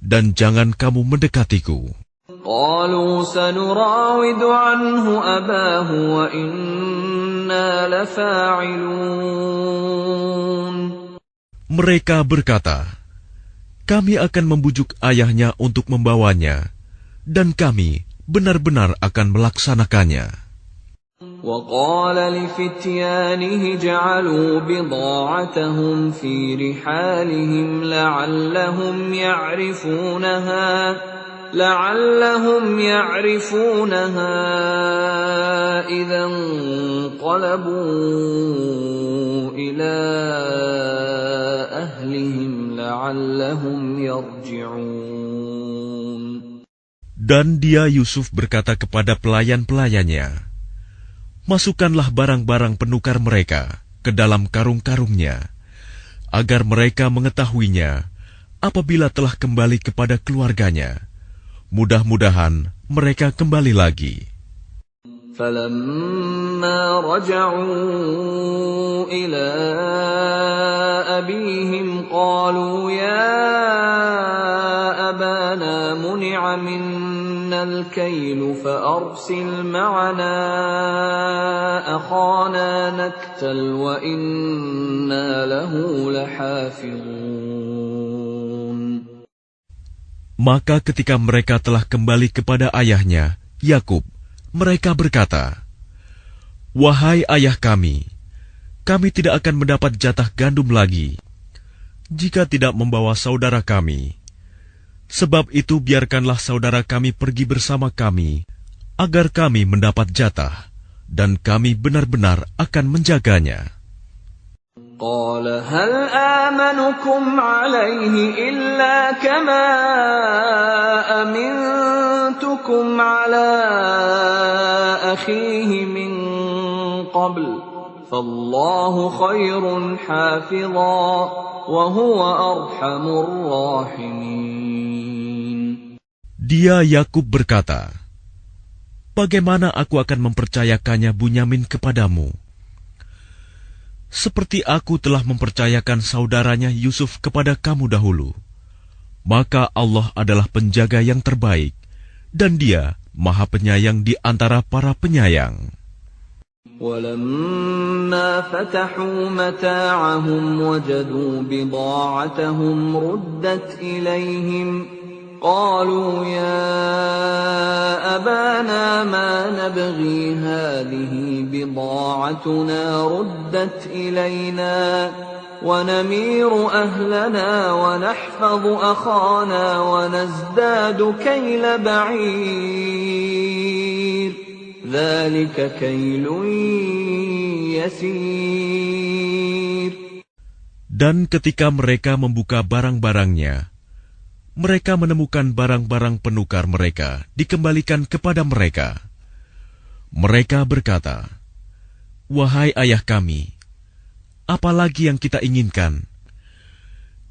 dan jangan kamu mendekatiku.
قَالُوا سَنُرَاوِدُ عَنْهُ أَبَاهُ وَإِنَّا لَفَاعِلُونَ.
Mereka berkata, kami akan membujuk ayahnya untuk membawanya, dan kami benar-benar akan melaksanakannya.
وَقَالَ لِفِتْيَانِهِ جَعَلُوا بِضَاعَتَهُمْ فِي رِحَالِهِمْ لَعَلَّهُمْ يَعْرِفُونَهَا إِذَا انقَلَبُوا إِلَى أَهْلِهِمْ لَعَلَّهُمْ يَرْجِعُونَ.
Dan dia Yusuf berkata kepada pelayan-pelayannya, masukkanlah barang-barang penukar mereka ke dalam karung-karungnya, agar mereka mengetahuinya apabila telah kembali kepada keluarganya. Mudah-mudahan mereka kembali lagi.
فَلَمَّا رَجَعُوا إِلَى أَبِيهِمْ قَالُوا يَا أَبَانَا مُنِعَ مِنَّا الْكَيْلُ فَأَرْسِلْ مَعَنَا أَخَانَا نَكْتَلْ وَإِنَّا لَهُ لَحَافِظُونَ.
Maka ketika mereka telah kembali kepada ayahnya, Yakub, mereka berkata, wahai ayah kami tidak akan mendapat jatah gandum lagi jika tidak membawa saudara kami. Sebab itu biarkanlah saudara kami pergi bersama kami, agar kami mendapat jatah, dan kami benar-benar akan menjaganya.
قال هل آمنكم عليه إلا كما أمنتم حملتكم على أخيه من قبل فالله خير حافظا وهو أرحم الراحمين.
Dia Yakub berkata, bagaimana aku akan mempercayakannya Bunyamin kepadamu? Seperti aku telah mempercayakan saudaranya Yusuf kepada kamu dahulu. Maka Allah adalah penjaga yang terbaik, dan Dia Maha Penyayang di antara para penyayang.
وَلَمَّا فَتَحُوا مَتَاعَهُمْ وَجَدُوا بِضَاعَتَهُمْ رُدَّتْ إِلَيْهِمْ قَالُوا يَا أَبَانَا مَا نَبْغِي هَٰذِهِ بِضَاعَتُنَا رُدَّتْ إِلَيْنَا وَنَمِيرُ أَهْلَنَا وَنَحْفَظُ أَخَانَا وَنَزْدَادُ كَيْلَ بَعِيرٍ ذَلِكَ كَيْلٌ يَسِيرٌ.
Dan ketika mereka membuka barang-barangnya, mereka menemukan barang-barang penukar mereka dikembalikan kepada mereka. Mereka berkata, wahai ayah kami, apalagi yang kita inginkan?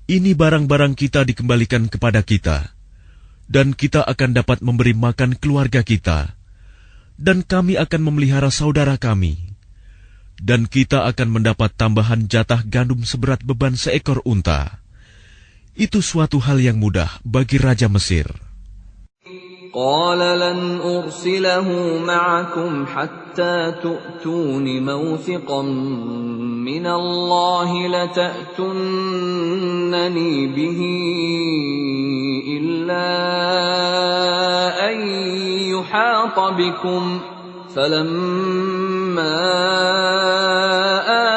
Ini barang-barang kita dikembalikan kepada kita, dan kita akan dapat memberi makan keluarga kita, dan kami akan memelihara saudara kami, dan kita akan mendapat tambahan jatah gandum seberat beban seekor unta. Itu suatu hal yang mudah bagi Raja Mesir.
قال لن أرسله معكم حتى تؤتون موثقا من الله لتأتونني به إلا أن يحاط بكم فلما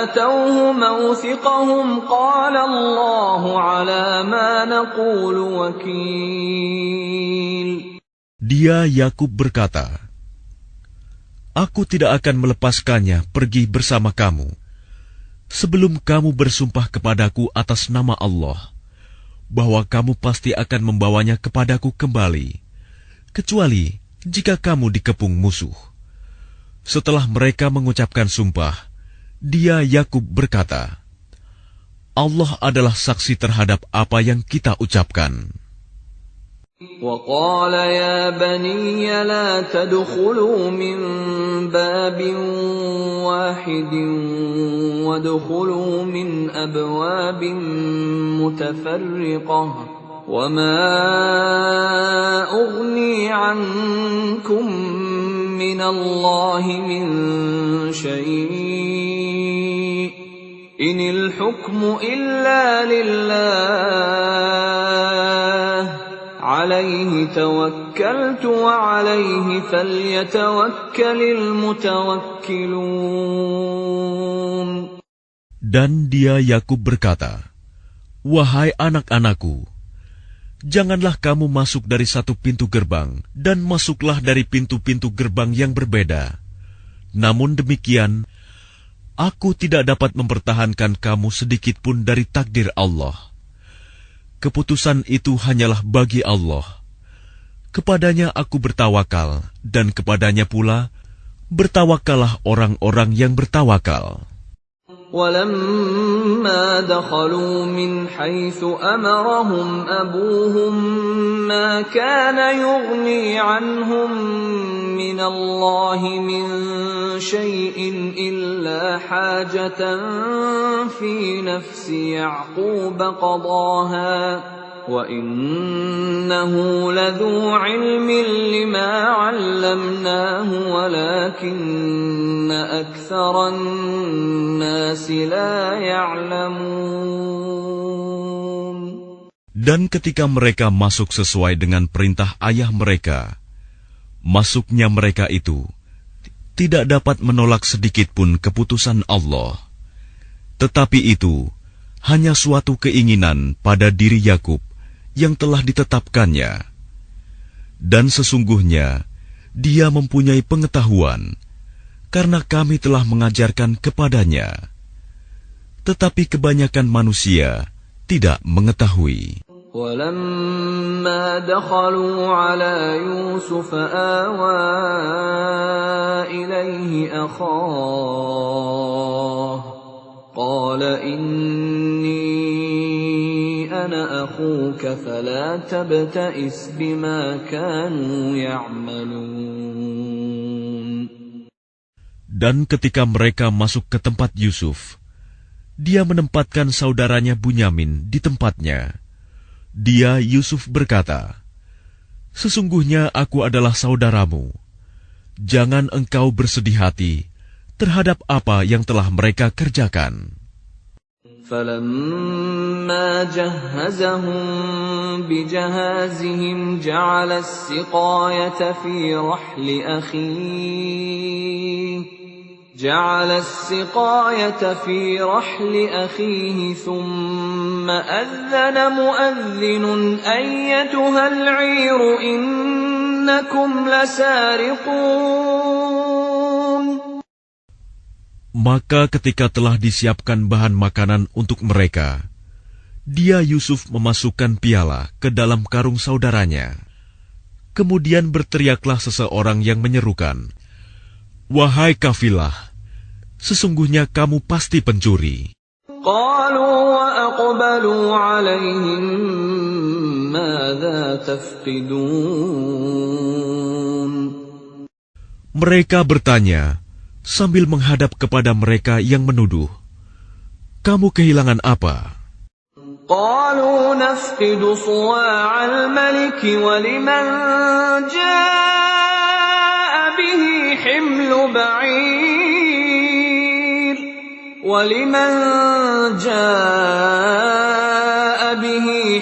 آتوه موثقهم قال الله على ما نقول وكيل.
Dia Yakub berkata, aku tidak akan melepaskannya pergi bersama kamu sebelum kamu bersumpah kepadaku atas nama Allah bahwa kamu pasti akan membawanya kepadaku kembali, kecuali jika kamu dikepung musuh. Setelah mereka mengucapkan sumpah, dia Yakub berkata, Allah adalah saksi terhadap apa yang kita ucapkan.
وقال يا بني لا تدخلوا من باب واحد وادخلوا من أبواب متفرقة وما أغني عنكم من الله من شيء إن الحكم إلا لله عليه توكلت وعليه فليتوكل المتوكلون.
Dan dia Yakub berkata, wahai anak-anakku, janganlah kamu masuk dari satu pintu gerbang dan masuklah dari pintu-pintu gerbang yang berbeda. Namun demikian, aku tidak dapat mempertahankan kamu sedikit pun dari takdir Allah. Keputusan itu hanyalah bagi Allah. Kepadanya aku bertawakal, dan kepadanya pula bertawakallah orang-orang yang bertawakal.
وَلَمَّا دَخَلُوا مِنْ حَيْثُ أَمَرَهُمْ أَبُوهُمْ مَا كَانَ يُغْنِي عَنْهُمْ مِنَ اللَّهِ مِنْ شَيْءٍ إِلَّا حَاجَةً فِي نَفْسِ يَعْقُوبَ قَضَاهَا وَإِنَّهُ لَذُو عِلْمٍ لِمَا عَلَّمْنَاهُ وَلَكِنَّ أَكْثَرَ النَّاسِ لَا يَعْلَمُونَ.
Dan ketika mereka masuk sesuai dengan perintah ayah mereka, masuknya mereka itu tidak dapat menolak sedikit pun keputusan Allah. Tetapi itu hanya suatu keinginan pada diri Yakub yang telah ditetapkannya. Dan sesungguhnya dia mempunyai pengetahuan, karena kami telah mengajarkan kepadanya. Tetapi kebanyakan manusia tidak mengetahui.
ولما دخلوا على يوسف آوى إليه أخاه قال إني أنا أخوك فلا تبتئس بما كانوا يعملون.
Dan ketika mereka masuk ke tempat Yusuf, dia menempatkan saudaranya Bunyamin di tempatnya. Dia, Yusuf, berkata, "Sesungguhnya aku adalah saudaramu. Jangan engkau bersedih hati terhadap apa yang telah mereka kerjakan."
فَلَمَّا جَهَّزَهُم بِجَهَازِهِمْ جَعَلَ السِّقَايَةَ فِي رَحْلِ أَخِيهِ ثُمَّ أَذَّنَ مُؤَذِّنٌ أَيَّتُهَا الْعِيرُ إِنَّكُمْ لَسَارِقُونَ.
Maka ketika telah disiapkan bahan makanan untuk mereka, dia Yusuf memasukkan piala ke dalam karung saudaranya. Kemudian berteriaklah seseorang yang menyerukan, "Wahai kafilah, sesungguhnya kamu pasti pencuri."
قالوا وأقبلوا عليهم ماذا تفقدون.
Mereka bertanya sambil menghadap kepada mereka yang menuduh, "Kamu kehilangan apa?"
قالوا نفقد صواع الملك ولمن جاء به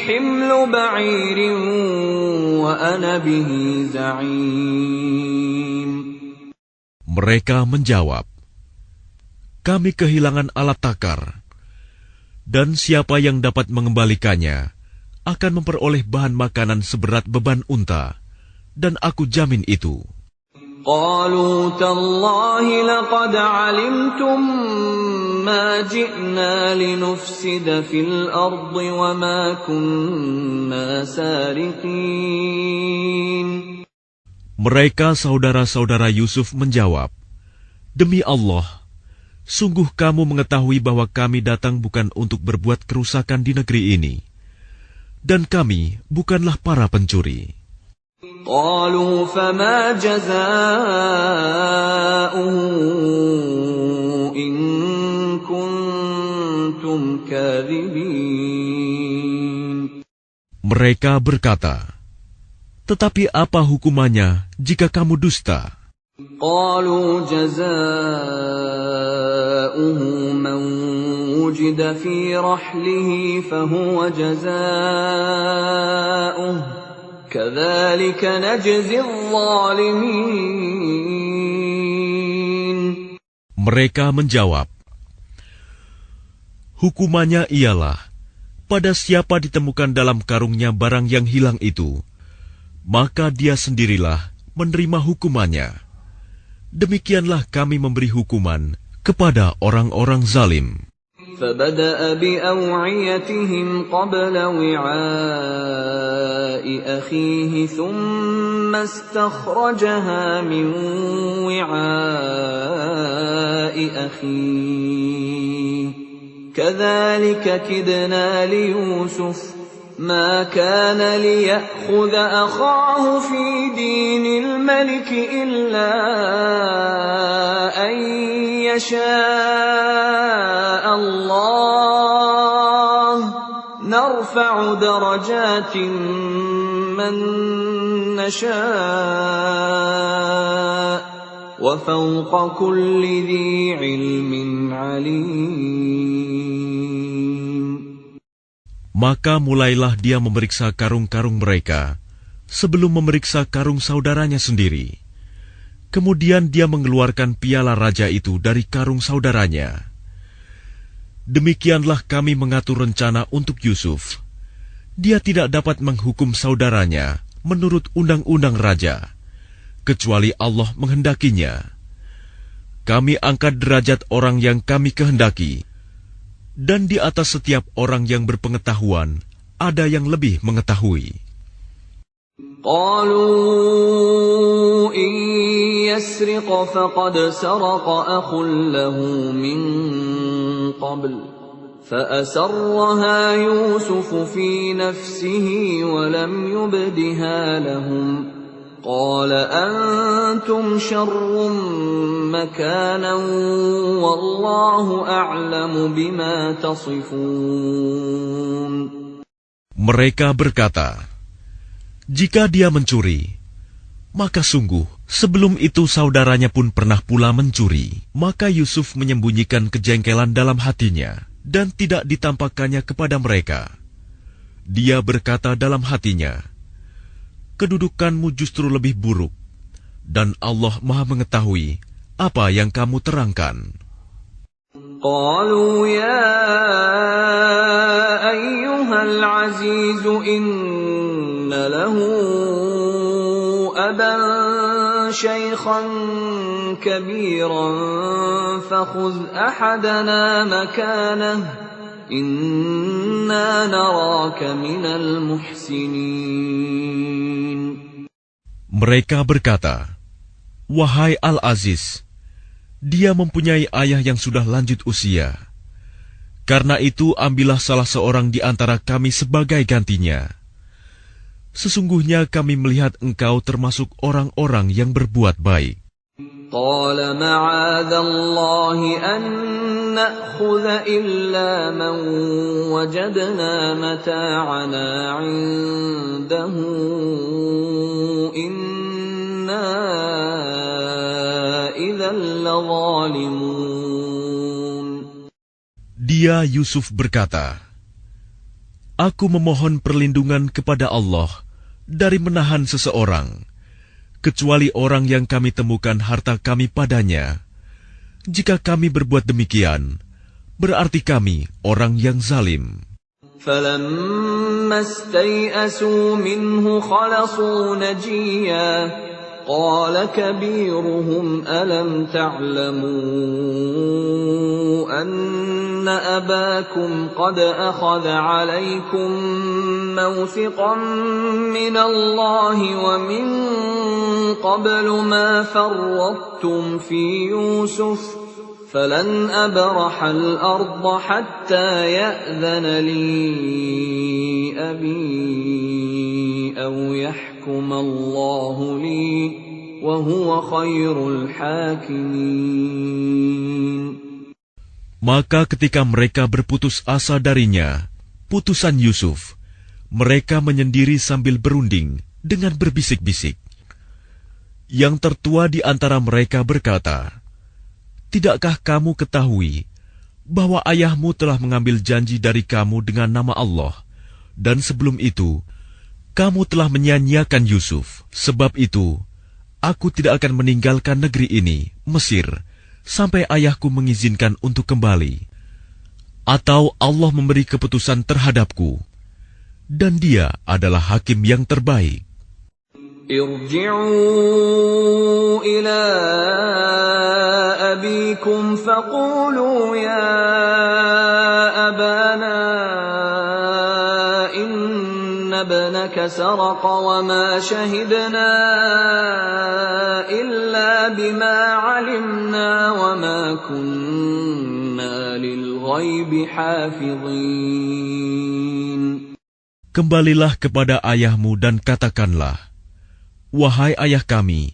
حمل بعير وأنا به زعيم.
Mereka menjawab, "Kami kehilangan alat takar, dan siapa yang dapat mengembalikannya akan memperoleh bahan makanan seberat beban unta, dan aku jamin itu."
قالوا تالله لقد علمتم ما جئنا لنفسد في الأرض وما كنا سارقين.
Mereka saudara-saudara Yusuf menjawab, "Demi Allah, sungguh kamu mengetahui bahwa kami datang bukan untuk berbuat kerusakan di negeri ini, dan kami bukanlah para pencuri."
قالوا فما جزاؤه إن كنتم كاذبين.
Mereka berkata, "Tetapi apa hukumannya jika kamu dusta?"
قالوا جزاؤه من وجد في رحله فهو جزاؤه كذلك نجزي الظالمين.
Mereka menjawab, "Hukumannya ialah pada siapa ditemukan dalam karungnya barang yang hilang itu, maka dia sendirilah menerima hukumannya. Demikianlah kami memberi hukuman kepada orang-orang zalim."
فبدأ بأوعيتهم قبل وعاء أخيه ثم استخرجها من وعاء أخيه كذلك كدنا ليوسف ما كان ليأخذ أخاه في دين الملك إلا أن يشاء الله نرفع درجات من نشاء وفوق كل ذي علم عليم.
Maka mulailah dia memeriksa karung-karung mereka sebelum memeriksa karung saudaranya sendiri. Kemudian dia mengeluarkan piala raja itu dari karung saudaranya. Demikianlah kami mengatur rencana untuk Yusuf. Dia tidak dapat menghukum saudaranya menurut undang-undang raja, kecuali Allah menghendakinya. Kami angkat derajat orang yang kami kehendaki, dan di atas setiap orang yang berpengetahuan ada yang lebih mengetahui.
قالوا إن يسرق فقد سرق أخ له من قبل فأسرها يوسف في نفسه ولم يبدها لهم قال أنتم شر مكانا والله أعلم بما تصفون.
Mereka berkata, jika dia mencuri, maka sungguh sebelum itu saudaranya pun pernah pula mencuri. Maka Yusuf menyembunyikan kejengkelan dalam hatinya dan tidak ditampakkannya kepada mereka. Dia berkata dalam hatinya, kedudukanmu justru lebih buruk, dan Allah Maha mengetahui apa yang kamu terangkan.
قالوا يا أيها العزيز إن له أبا شيخا كبيرا فخذ أحدنا مكانه إنا نراك من المحسنين.
Mereka berkata, wahai Al-Aziz, dia mempunyai ayah yang sudah lanjut usia. Karena itu ambillah salah seorang di antara kami sebagai gantinya. Sesungguhnya kami melihat engkau termasuk orang-orang yang berbuat baik.
قال معاذ الله أن نأخذ إلا من وجدنا متاعنا عنده إنا إذا لظالمون.
Dia Yusuf berkata, aku memohon perlindungan kepada Allah dari menahan seseorang, kecuali orang yang kami temukan harta kami padanya. Jika kami berbuat demikian, berarti kami orang yang zalim.
فَلَمَّا اسْتَيْأَسُوا مِنْهُ خَلَصُوا نَجِيًّا قَالَ كَبِيرُهُمْ أَلَمْ تَعْلَمُوا أَنَّ أَبَاكُمْ قَدْ أَخَذَ عَلَيْكُمْ مَوْثِقًا مِنَ اللَّهِ وَمِنْ قَبْلُ مَا فَرَّطتُمْ فِي يُوسُفَ فَلَنْ أَبْرَحَ الْأَرْضَ حَتَّى يَأْذَنَ لِي أَبِي أَوْ يَحْكُمَ اللَّهُ لِي وَهُوَ خَيْرُ الْحَاكِمِينَ.
Maka ketika mereka berputus asa darinya, putusan Yusuf, mereka menyendiri sambil berunding dengan berbisik-bisik. Yang tertua di antara mereka berkata, tidakkah kamu ketahui bahwa ayahmu telah mengambil janji dari kamu dengan nama Allah, dan sebelum itu, kamu telah menyia-nyiakan Yusuf. Sebab itu, aku tidak akan meninggalkan negeri ini, Mesir, sampai ayahku mengizinkan untuk kembali. Atau Allah memberi keputusan terhadapku, dan dia adalah hakim yang terbaik.
ارجعوا إلى أبيكم فقولوا يا أبانا إن ابنك سرق وما شهدنا إلا بما علمنا وما كنا للغيب حافظين.
Kembalilah kepada ayahmu dan katakanlah, wahai ayah kami,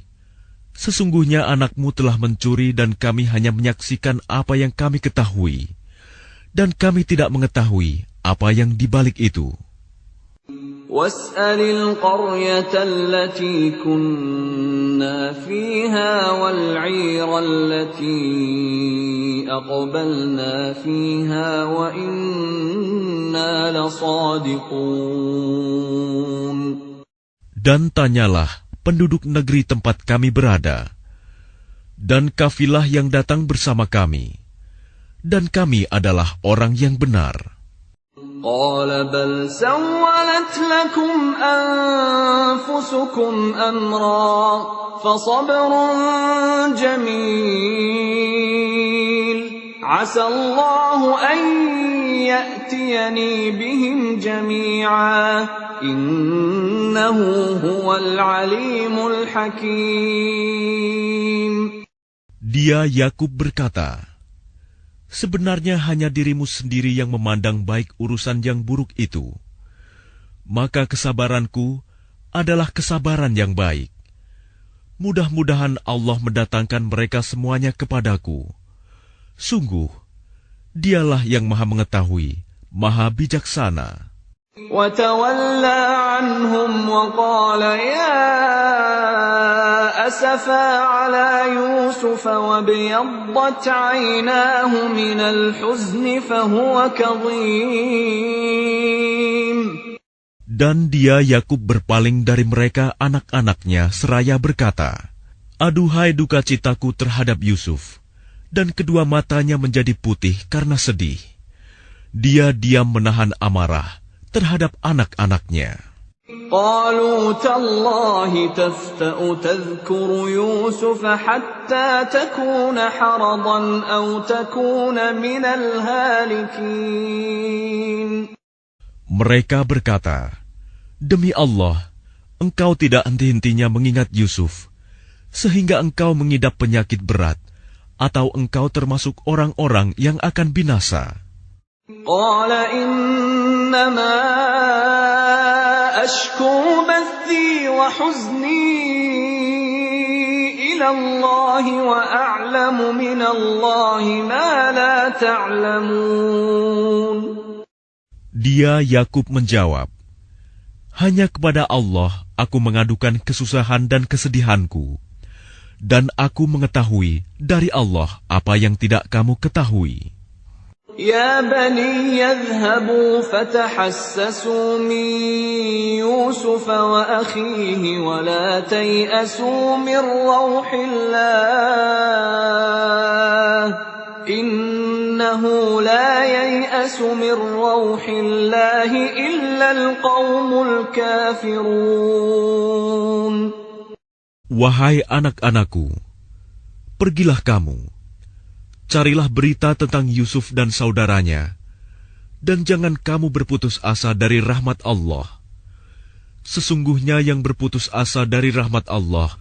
sesungguhnya anakmu telah mencuri dan kami hanya menyaksikan apa yang kami ketahui, dan kami tidak mengetahui apa yang dibalik itu.
وَاسْأَلِ الْقَرْيَةَ الَّتِي كُنَّا فِيهَا وَالْعِيرَ الَّتِي أَقْبَلْنَا فِيهَا وَإِنَّا لَصَادِقُونَ.
Dan tanyalah penduduk negeri tempat kami berada, dan kafilah yang datang bersama kami, dan kami adalah orang yang benar.
قَالَ بَلْ سَوَّلَتْ لَكُمْ أَنفُسُكُمْ أَمْرًا فَصَبْرٌ جَمِيلٌ عسى الله أن يأتيني بهم جميعا إنه هو العليم الحكيم.
Dia Yakub berkata, sebenarnya hanya dirimu sendiri yang memandang baik urusan yang buruk itu. Maka kesabaranku adalah kesabaran yang baik. Mudah-mudahan Allah mendatangkan mereka semuanya kepadaku. Sungguh, Dialah yang Maha Mengetahui, Maha Bijaksana.
وتولى عنهم وقال يا أسفا على يوسف وابيضت عيناه من الحزن فهو كظيم.
Dan dia Yakub berpaling dari mereka anak-anaknya seraya berkata, aduhai duka citaku terhadap Yusuf, dan kedua matanya menjadi putih karena sedih. Dia diam menahan amarah terhadap anak-anaknya.
قالوا تالله تفتأ تذكر يوسف حتى تكون حرضا أو تكون من الهالكين.
Mereka berkata, demi Allah, engkau tidak henti-hentinya mengingat Yusuf, sehingga engkau mengidap penyakit berat, atau engkau termasuk orang-orang yang akan binasa.
قال إنما أشكو بثي وحزني إلى الله وأعلم من الله ما لا تعلمون.
Dia Yakub menjawab, hanya kepada Allah aku mengadukan kesusahan dan kesedihanku, dan aku mengetahui dari Allah apa yang tidak kamu ketahui.
يا بني يذهبوا فتحسسوا من يوسف وأخيه ولا تيأسوا من روح الله إنه لا ييأس من روح الله إلا القوم الكافرون.
Wahai anak-anakku, pergilah kamu, carilah berita tentang Yusuf dan saudaranya, dan jangan kamu berputus asa dari rahmat Allah. Sesungguhnya yang berputus asa dari rahmat Allah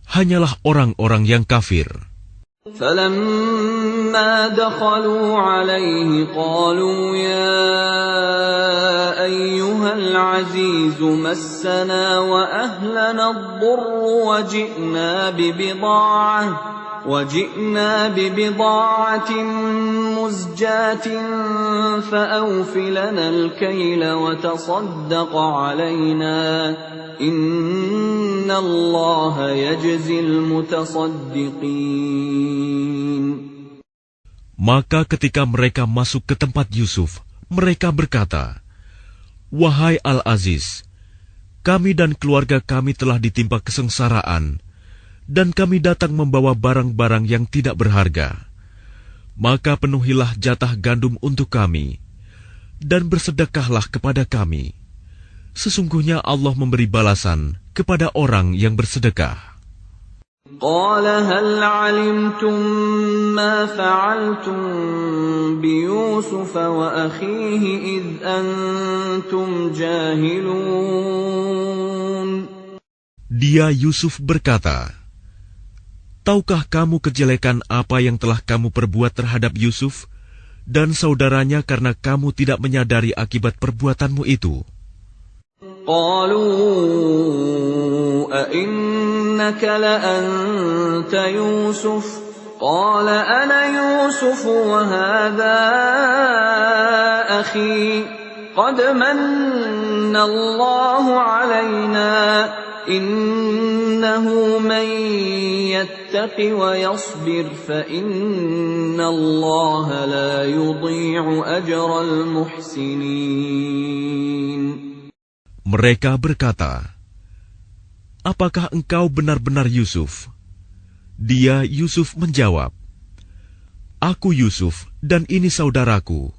hanyalah orang-orang yang kafir.
فَلَمَّا دَخَلُوا عَلَيْهِ قَالُوا يَا أَيُّهَا الْعَزِيزُ مَسَّنَا وَأَهْلَنَا الضُّرُّ وَجِئْنَا بِبِضَاعَةٍ مُزْجَاةٍ فَأَوْفِ لَنَا الْكَيْلَ وَتَصَدَّقْ عَلَيْنَا إِنَّ اللَّهَ يَجْزِي الْمُتَصَدِّقِينَ.
Maka ketika mereka masuk ke tempat Yusuf, mereka berkata, wahai Al-Aziz, kami dan keluarga kami telah ditimpa kesengsaraan, dan kami datang membawa barang-barang yang tidak berharga. Maka penuhilah jatah gandum untuk kami, dan bersedekahlah kepada kami. Sesungguhnya Allah memberi balasan kepada orang yang bersedekah.
قال هل علمتم ما فعلتم بيوسف وأخيه إذ أنتم جاهلون.
Dia Yusuf berkata, tahukah kamu kejelekan apa yang telah kamu perbuat terhadap Yusuf dan saudaranya karena kamu tidak menyadari akibat perbuatanmu itu?
قالوا أئنك لأنت يوسف قال أنا يوسف وهذا أخي قد من الله علينا إنه من يتق ويصبر فإن الله لا يضيع أجر المحسنين.
Mereka berkata, apakah engkau benar-benar Yusuf? Dia Yusuf menjawab, aku Yusuf dan ini saudaraku.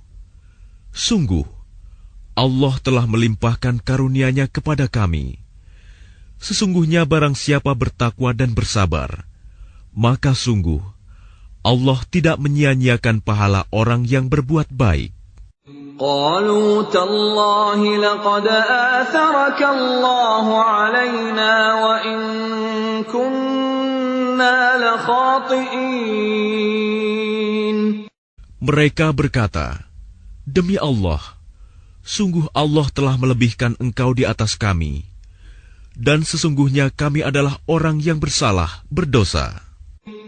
Sungguh, Allah telah melimpahkan karunia-Nya kepada kami. Sesungguhnya barang siapa bertakwa dan bersabar, maka sungguh Allah tidak menyia-nyiakan pahala orang yang berbuat baik.
قالوا تالله لقد آثرك الله علينا وإن كنا لخاطئين.
Mereka berkata, "Demi Allah, sungguh Allah telah melebihkan engkau di atas kami, dan sesungguhnya kami adalah orang yang bersalah, berdosa."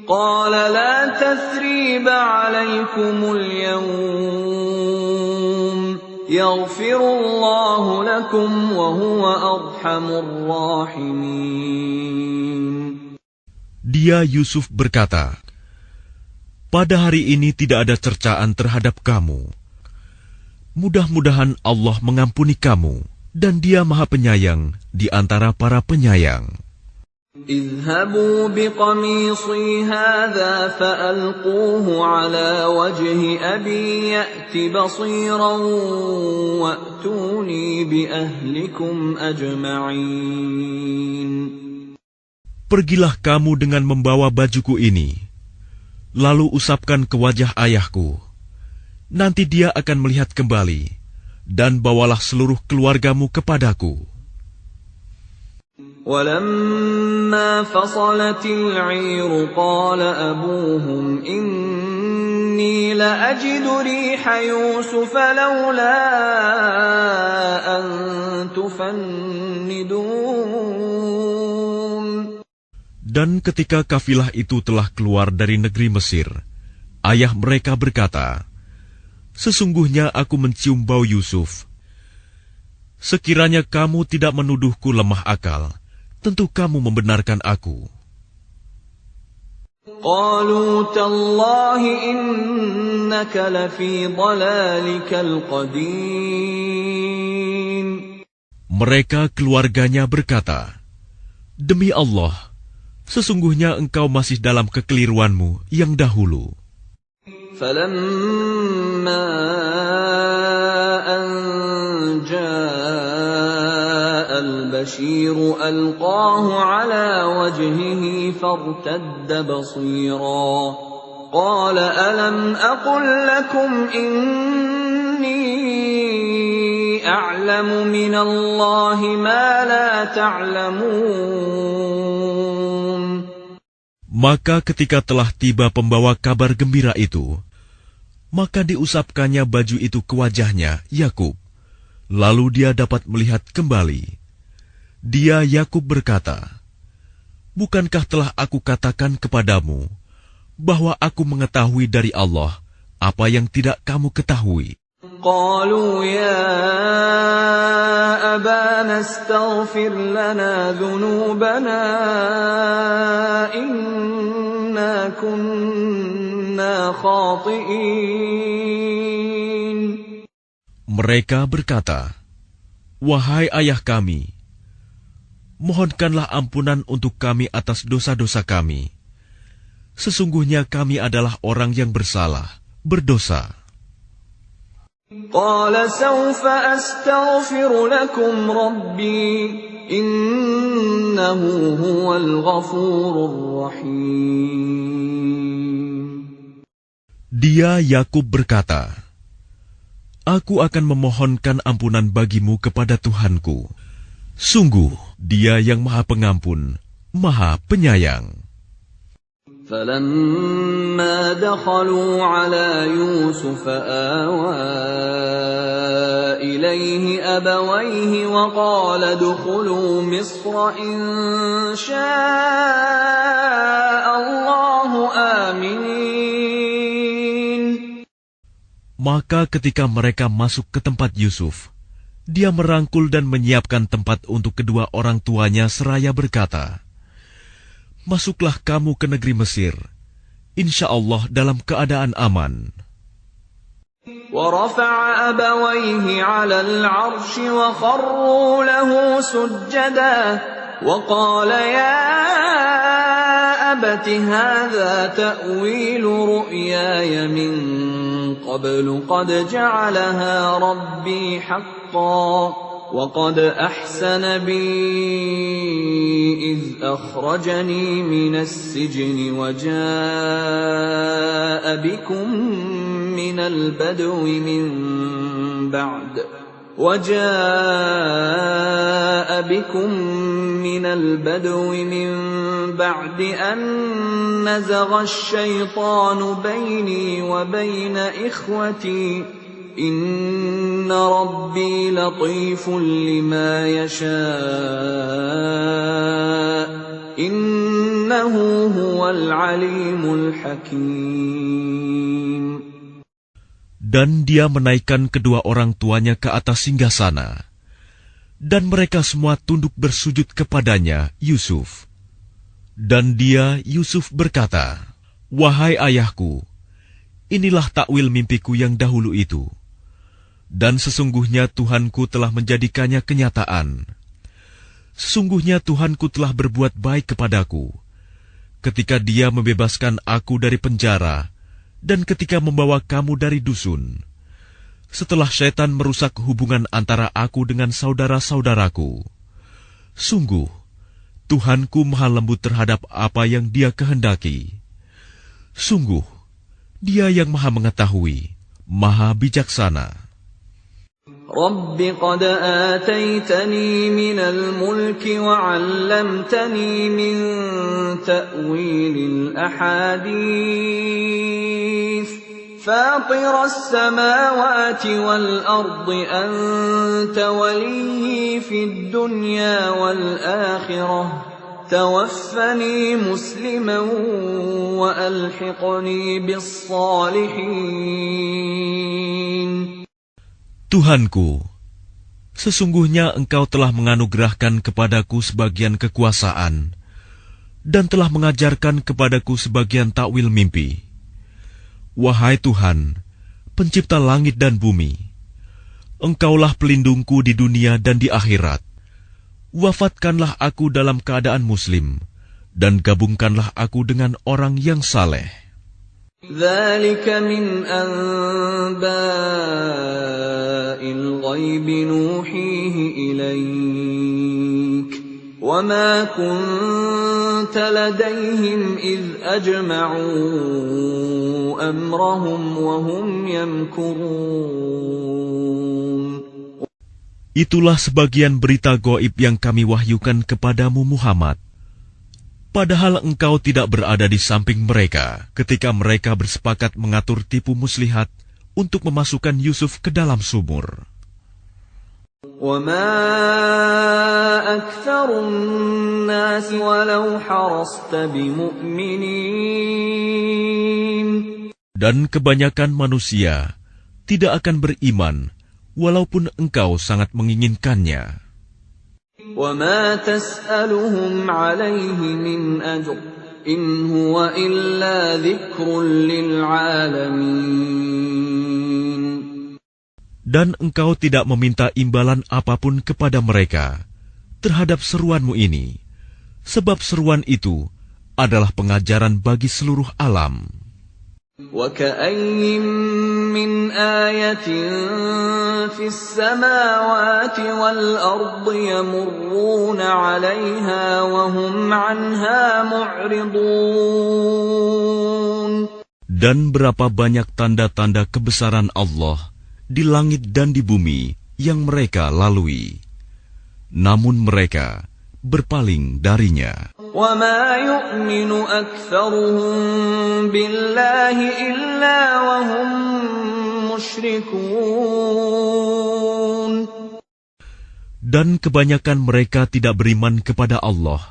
قال لا تثريب عليكم اليوم يغفر الله لكم وهو أرحم الراحمين.
Dia Yusuf berkata, "Pada hari ini tidak ada cercaan terhadap kamu. Mudah-mudahan Allah mengampuni kamu, dan Dia Maha Penyayang di antara para penyayang."
اذهبوا بقميصي هذا فألقوه على وجه أبي يأت بصيرا وأتوني بأهلكم أجمعين.
Pergilah kamu dengan membawa bajuku ini, lalu usapkan ke wajah ayahku. Nanti dia akan melihat kembali, dan bawalah seluruh keluargamu kepadaku.
ولما فصلت العير قال أبوهم إني لأجد ريح يوسف لولا أن تفندون.
Dan ketika kafilah itu telah keluar dari negeri Mesir, ayah mereka berkata, "Sesungguhnya aku mencium bau Yusuf. Sekiranya kamu tidak menuduhku lemah akal, tentu kamu membenarkan aku."
قالوا تالله إنك لفي ضلالك القديم.
Mereka keluarganya berkata, "Demi Allah, sesungguhnya engkau masih dalam kekeliruanmu yang dahulu."
فلما أن جاء البشير ألقاه على وجهه فارتد بصيرا قال ألم أقل لكم إني أعلم من الله ما لا تعلمون.
Maka ketika telah tiba pembawa kabar gembira itu, maka diusapkannya baju itu ke wajahnya, Yakub. Lalu dia dapat melihat kembali. Dia Yakub berkata, "Bukankah telah aku katakan kepadamu bahwa aku mengetahui dari Allah apa yang tidak kamu ketahui?"
قالوا يا أبانا استغفر لنا ذنوبنا إنا كنا خاطئين.
Mereka berkata, "Wahai ayah kami, mohonkanlah ampunan untuk kami atas dosa-dosa kami. Sesungguhnya kami adalah orang yang bersalah, berdosa."
قال سوف أستغفر لكم ربي إنه هو الغفور الرحيم.
Dia Yakub berkata, "Aku akan memohonkan ampunan bagimu kepada Tuhanku. Sungguh, Dia yang Maha Pengampun, Maha Penyayang."
فلما دخلوا على يوسف آوى إليه أبويه وقال ادخلوا مصر إن شاء الله آمنين.
Maka ketika mereka masuk ke tempat Yusuf, dia merangkul dan menyiapkan tempat untuk kedua orang tuanya seraya berkata, "Masuklah kamu ke negeri Mesir, insya Allah dalam keadaan aman."
ورفع أبويه على العرش وخروا له سجدا وقال يا أبت هذا تأويل رؤياي من قبل قد جعلها ربي حقا وقد أحسن بي إذ أخرجني من السجن وجاء بكم من البدو من بعد أن نزغ الشيطان بيني وبين إخوتي إن ربي لطيف لما يشاء إنه هو العليم الحكيم.
Dan dia menaikkan kedua orang tuanya ke atas singgasana, dan mereka semua tunduk bersujud kepadanya, Yusuf. Dan dia, Yusuf, berkata, "Wahai ayahku, inilah takwil mimpiku yang dahulu itu. Dan sesungguhnya Tuhanku telah menjadikannya kenyataan. Sesungguhnya Tuhanku telah berbuat baik kepadaku, ketika Dia membebaskan aku dari penjara, dan ketika membawa kamu dari dusun, setelah syaitan merusak hubungan antara aku dengan saudara-saudaraku. Sungguh, Tuhanku maha lembut terhadap apa yang Dia kehendaki. Sungguh, Dia yang maha mengetahui, maha bijaksana."
Rabbi qad ataitani minal mulki wa 'allamtani min ta'wilil ahadits fatiras samawati wal ardi anta waliyyi fid dunya wal akhirah tawaffani musliman wa alhiqni bis salihin.
Tuhanku, sesungguhnya Engkau telah menganugerahkan kepadaku sebagian kekuasaan dan telah mengajarkan kepadaku sebagian takwil mimpi. Wahai Tuhan, pencipta langit dan bumi, Engkaulah pelindungku di dunia dan di akhirat. Wafatkanlah aku dalam keadaan muslim, dan gabungkanlah aku dengan orang yang saleh.
ذَلِكَ مِنْ أَنْبَاءِ الْغَيْبِ نُوحِيهِ إِلَيْكَ وَمَا كُنْتَ لَدَيْهِمْ إِذْ أَجْمَعُوا أَمْرَهُمْ وَهُمْ يَمْكُرُونَ.
Itulah sebagian berita gaib yang kami wahyukan kepadamu Muhammad. Padahal engkau tidak berada di samping mereka ketika mereka bersepakat mengatur tipu muslihat untuk memasukkan Yusuf ke dalam sumur.
وَمَا أَكْثَرُ النَّاسِ وَلَوْ حَرَصْتَ بِمُؤْمِنِينَ.
Dan kebanyakan manusia tidak akan beriman walaupun engkau sangat menginginkannya.
وَمَا تَسْأَلُهُمْ عَلَيْهِ مِنْ أَجْرٍ إِنْ هُوَ إِلَّا ذِكْرٌ لِلْعَالَمِينَ.
Dan engkau tidak meminta imbalan apapun kepada mereka terhadap seruanmu ini, sebab seruan itu adalah pengajaran bagi seluruh alam.
وَكَأَيِّن مِّنْ آيَةٍ فِي السَّمَاوَاتِ وَالْأَرْضِ يَمُرُّونَ عَلَيْهَا وَهُمْ عَنْهَا مُعْرِضُونَ.
Dan berapa banyak tanda-tanda kebesaran Allah di langit dan di bumi yang mereka lalui, namun mereka berpaling darinya.
وَمَا يُؤْمِنُ أَكْثَرُهُم بِاللَّهِ إِلَّا وَهُم مُشْرِكُونَ.
Dan kebanyakan mereka tidak beriman kepada Allah,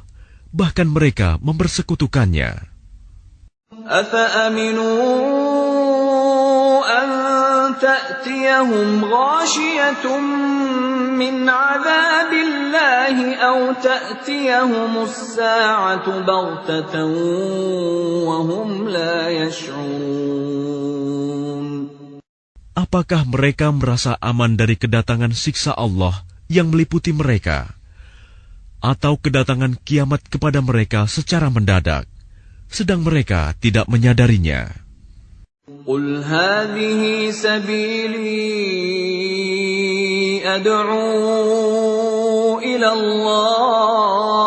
bahkan mereka mempersekutukannya.
أَفَأَمِنُوا أَن تَأْتِيَهُمْ غَاشِيَةٌ مِّنْ عَذَابِ اللَّهِ أَوْ تَأْتِيَهُمُ السَّاعَةُ بَغْتَةً وَهُمْ لَا يَشْعُرُونَ.
Apakah mereka merasa aman dari kedatangan siksa Allah yang meliputi mereka, atau kedatangan kiamat kepada mereka secara mendadak, sedang mereka tidak menyadarinya?
قُلْ هَٰذِهِ سَبِيلِي أدعو إلى الله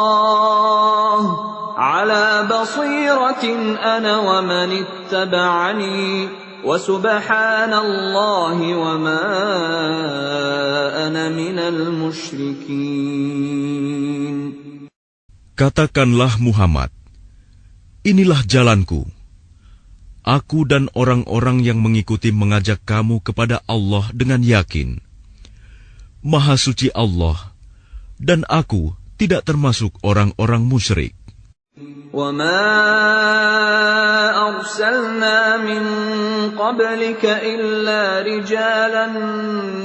على بصيرة أنا ومن اتبعني وسبحان الله وما أنا من المشركين.
Katakanlah Muhammad, inilah jalanku. Aku dan orang-orang yang mengikuti mengajak kamu kepada Allah dengan yakin. Maha suci Allah, dan aku tidak termasuk orang-orang musyrik.
وَمَا أَرْسَلْنَا مِن قَبْلِكَ إِلَّا رِجَالًا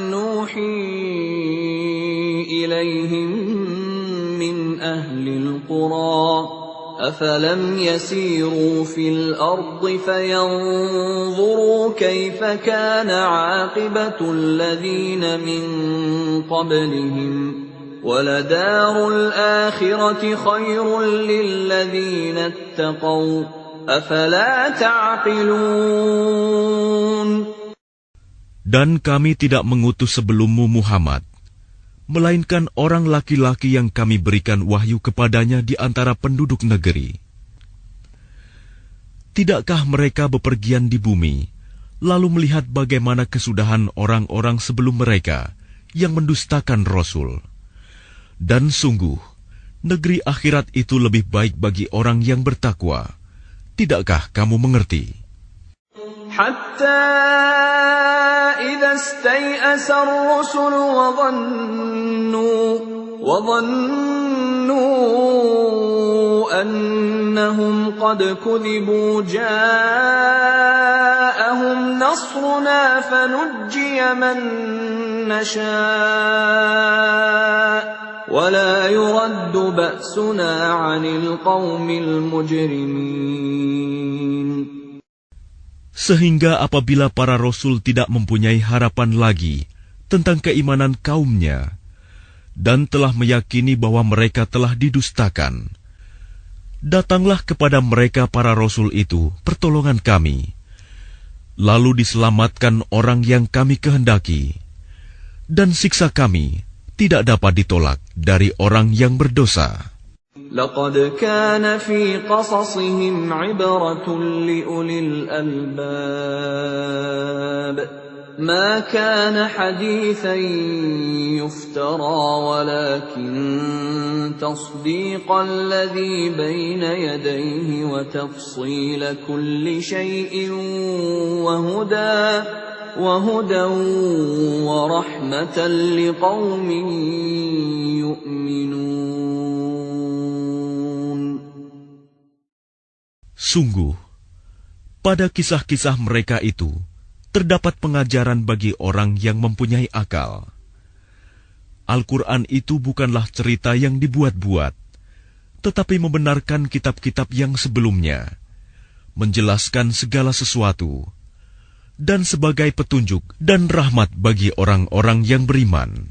نُوحِي إِلَيْهِم مِّنْ أَهْلِ الْقُرَىٰ أَفَلَمْ يَسِيرُوا فِي الْأَرْضِ فَيَنظُرُوا كَيْفَ كَانَ عَاقِبَةُ الَّذِينَ مِن قَبْلِهِمْ وَلَدَارُ الْآخِرَةِ خَيْرٌ لِّلَّذِينَ اتَّقَوْا أَفَلَا تَعْقِلُونَ.
Dan kami tidak mengutus sebelummu Muhammad, melainkan orang laki-laki yang kami berikan wahyu kepadanya di antara penduduk negeri. Tidakkah mereka bepergian di bumi, lalu melihat bagaimana kesudahan orang-orang sebelum mereka yang mendustakan Rasul? Dan sungguh, negeri akhirat itu lebih baik bagi orang yang bertakwa. Tidakkah kamu mengerti?
Hatta idza istay'asa ar-rusul wa dhannu annahum qad kudhibu ja'ahum nasruna fanujjiya man nasha' وَلَا يُرَدُّ بَأْسُنَا عَنِ الْقَوْمِ الْمُجْرِمِينَ.
Sehingga apabila para rasul tidak mempunyai harapan lagi tentang keimanan kaumnya dan telah meyakini bahwa mereka telah didustakan, datanglah kepada mereka para rasul itu pertolongan kami, lalu diselamatkan orang yang kami kehendaki, dan siksa kami tidak dapat ditolak dari orang yang berdosa.
لقد كان في قصصهم عبرة لأولي الألباب ما كان حديثا يفترى ولكن تصديق الذي بين يديه وتفصيل كل شيء وهدى ورحمة لقوم يؤمنون.
Sungguh, pada kisah-kisah mereka itu terdapat pengajaran bagi orang yang mempunyai akal. Al-Quran itu bukanlah cerita yang dibuat-buat, tetapi membenarkan kitab-kitab yang sebelumnya, menjelaskan segala sesuatu, dan sebagai petunjuk dan rahmat bagi orang-orang yang beriman.